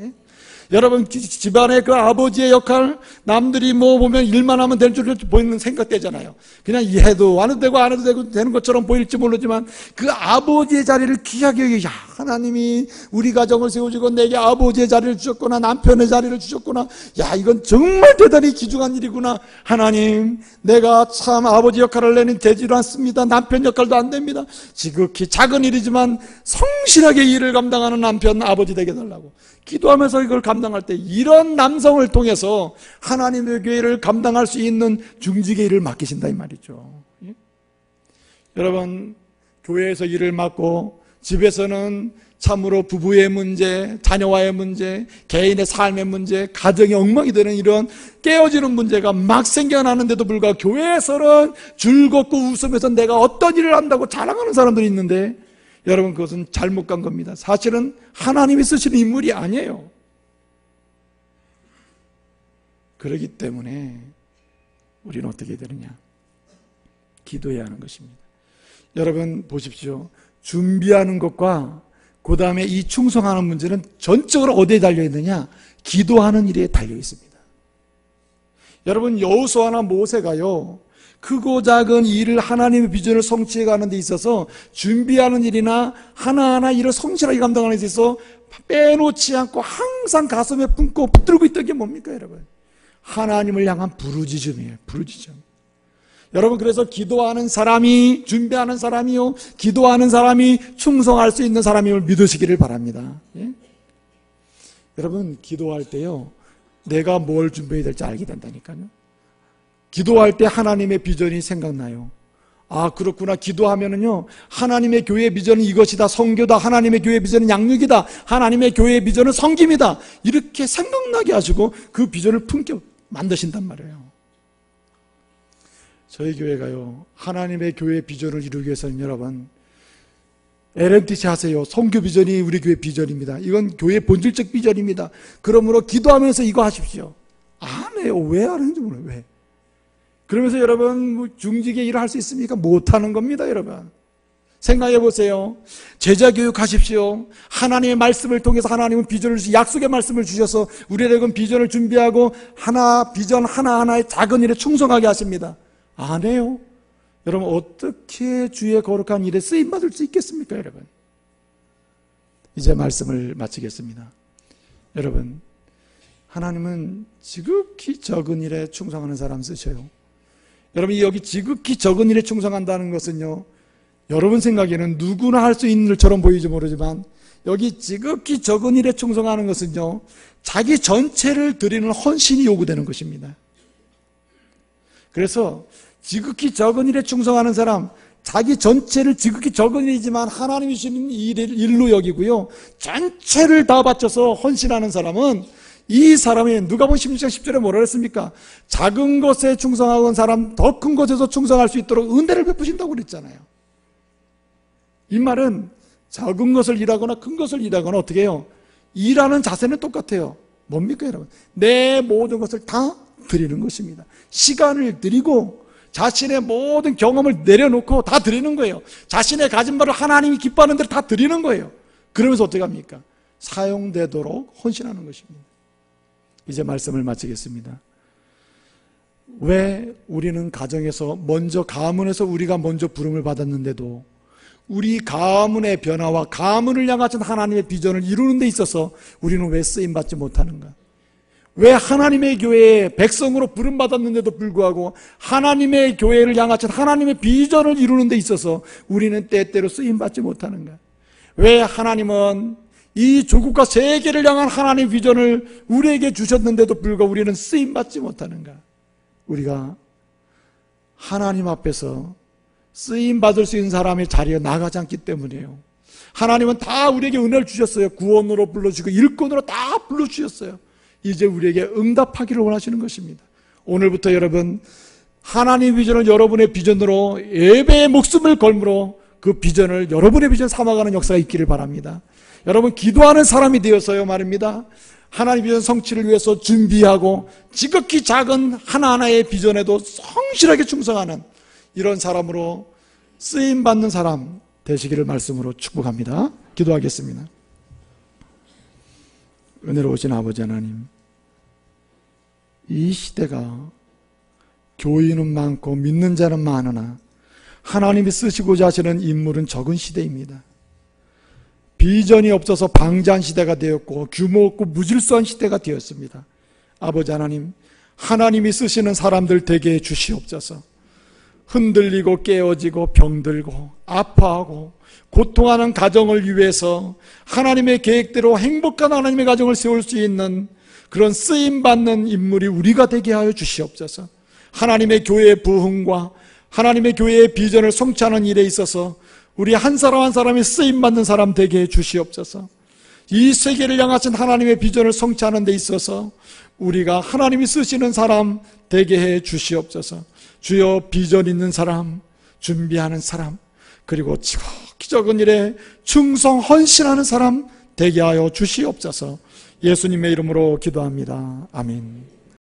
여러분, 집안의 그 아버지의 역할, 남들이 뭐 보면 일만 하면 될 줄 보이는 생각되잖아요. 그냥 해도 안 해도 되고 안 해도 되고 되는 것처럼 보일지 모르지만 그 아버지의 자리를 귀하게 여기고, 야, 하나님이 우리 가정을 세워주고 내게 아버지의 자리를 주셨구나, 남편의 자리를 주셨구나, 야, 이건 정말 대단히 귀중한 일이구나. 하나님, 내가 참 아버지 역할을 내는 되지도 않습니다. 남편 역할도 안 됩니다. 지극히 작은 일이지만 성실하게 일을 감당하는 남편, 아버지 되게 해달라고 기도하면서 이걸 감당할 때 이런 남성을 통해서 하나님의 교회를 감당할 수 있는 중직의 일을 맡기신다 이 말이죠. 예? 여러분, 교회에서 일을 맡고 집에서는 참으로 부부의 문제, 자녀와의 문제, 개인의 삶의 문제, 가정이 엉망이 되는 이런 깨어지는 문제가 막 생겨나는데도 불구하고 교회에서는 즐겁고 웃으면서 내가 어떤 일을 한다고 자랑하는 사람들이 있는데, 여러분, 그것은 잘못 간 겁니다. 사실은 하나님이 쓰시는 인물이 아니에요. 그렇기 때문에 우리는 어떻게 해야 되느냐? 기도해야 하는 것입니다. 여러분 보십시오. 준비하는 것과 그 다음에 이 충성하는 문제는 전적으로 어디에 달려있느냐? 기도하는 일에 달려있습니다. 여러분, 여호수아나 모세가요, 크고 작은 일을, 하나님의 비전을 성취해 가는 데 있어서 준비하는 일이나 하나하나 일을 성실하게 감당하는 데 있어서 빼놓지 않고 항상 가슴에 품고 붙들고 있던 게 뭡니까, 여러분? 하나님을 향한 부르짖음이에요. 부르짖음. 여러분, 그래서 기도하는 사람이, 준비하는 사람이요, 기도하는 사람이 충성할 수 있는 사람임을 믿으시기를 바랍니다. 예? 여러분, 기도할 때요, 내가 뭘 준비해야 될지 알게 된다니까요. 기도할 때 하나님의 비전이 생각나요. 아, 그렇구나. 기도하면은요, 하나님의 교회의 비전은 이것이다. 성교다. 하나님의 교회의 비전은 양육이다. 하나님의 교회의 비전은 성김이다. 이렇게 생각나게 하시고 그 비전을 품게 만드신단 말이에요. 저희 교회가요, 하나님의 교회의 비전을 이루기 위해서는 여러분, LMTC 하세요. 성교 비전이 우리 교회 비전입니다. 이건 교회의 본질적 비전입니다. 그러므로 기도하면서 이거 하십시오. 안 해요. 왜 안 하는지 몰라요. 왜? 그러면서 여러분, 중직의 일을 할 수 있습니까? 못하는 겁니다, 여러분. 생각해 보세요. 제자 교육 하십시오. 하나님의 말씀을 통해서 하나님은 비전을 주시, 약속의 말씀을 주셔서 우리에게는 비전을 준비하고 비전 하나하나의 작은 일에 충성하게 하십니다. 안 해요. 여러분, 어떻게 주의 거룩한 일에 쓰임받을 수 있겠습니까, 여러분? 이제 말씀을 마치겠습니다. 여러분, 하나님은 지극히 적은 일에 충성하는 사람 쓰셔요. 여러분, 여기 지극히 적은 일에 충성한다는 것은요, 여러분 생각에는 누구나 할 수 있는 일처럼 보이지 모르지만, 여기 지극히 적은 일에 충성하는 것은요, 자기 전체를 드리는 헌신이 요구되는 것입니다. 그래서 지극히 적은 일에 충성하는 사람, 자기 전체를 지극히 적은 일이지만 하나님이 주시는 일로 여기고요, 전체를 다 바쳐서 헌신하는 사람은, 이 사람이 누가복음 16장 10절에 뭐라 그랬습니까? 작은 것에 충성하는 사람 더 큰 것에서 충성할 수 있도록 은혜를 베푸신다고 그랬잖아요. 이 말은 작은 것을 일하거나 큰 것을 일하거나 어떻게 해요? 일하는 자세는 똑같아요. 뭡니까, 여러분? 내 모든 것을 다 드리는 것입니다. 시간을 드리고 자신의 모든 경험을 내려놓고 다 드리는 거예요. 자신의 가진 바를 하나님이 기뻐하는 대로 다 드리는 거예요. 그러면서 어떻게 합니까? 사용되도록 헌신하는 것입니다. 이제 말씀을 마치겠습니다. 왜 우리는 가정에서 가문에서 우리가 먼저 부름을 받았는데도 우리 가문의 변화와 가문을 향하신 하나님의 비전을 이루는 데 있어서 우리는 왜 쓰임받지 못하는가? 왜 하나님의 교회에 백성으로 부름받았는데도 불구하고 하나님의 교회를 향하신 하나님의 비전을 이루는 데 있어서 우리는 때때로 쓰임받지 못하는가? 왜 하나님은 이 조국과 세계를 향한 하나님의 비전을 우리에게 주셨는데도 불구하고 우리는 쓰임받지 못하는가? 우리가 하나님 앞에서 쓰임받을 수 있는 사람의 자리에 나가지 않기 때문이에요. 하나님은 다 우리에게 은혜를 주셨어요. 구원으로 불러주시고 일꾼으로 다 불러주셨어요. 이제 우리에게 응답하기를 원하시는 것입니다. 오늘부터 여러분, 하나님의 비전을 여러분의 비전으로 예배의 목숨을 걸므로 그 비전을 여러분의 비전 삼아가는 역사가 있기를 바랍니다. 여러분, 기도하는 사람이 되어서요 말입니다, 하나님의 비전 성취를 위해서 준비하고 지극히 작은 하나하나의 비전에도 성실하게 충성하는 이런 사람으로 쓰임받는 사람 되시기를 말씀으로 축복합니다. 기도하겠습니다. 은혜로우신 아버지 하나님, 이 시대가 교인은 많고 믿는 자는 많으나 하나님이 쓰시고자 하시는 인물은 적은 시대입니다. 비전이 없어서 방자한 시대가 되었고 규모 없고 무질서한 시대가 되었습니다. 아버지 하나님, 하나님이 쓰시는 사람들 되게 해 주시옵소서. 흔들리고 깨어지고 병들고 아파하고 고통하는 가정을 위해서 하나님의 계획대로 행복한 하나님의 가정을 세울 수 있는 그런 쓰임받는 인물이 우리가 되게 하여 주시옵소서. 하나님의 교회의 부흥과 하나님의 교회의 비전을 성취하는 일에 있어서 우리 한 사람 한 사람이 쓰임받는 사람 되게 해 주시옵소서. 이 세계를 향하신 하나님의 비전을 성취하는 데 있어서 우리가 하나님이 쓰시는 사람 되게 해 주시옵소서. 주여, 비전 있는 사람, 준비하는 사람, 그리고 지극히적은 일에 충성 헌신하는 사람 되게 하여 주시옵소서. 예수님의 이름으로 기도합니다. 아멘.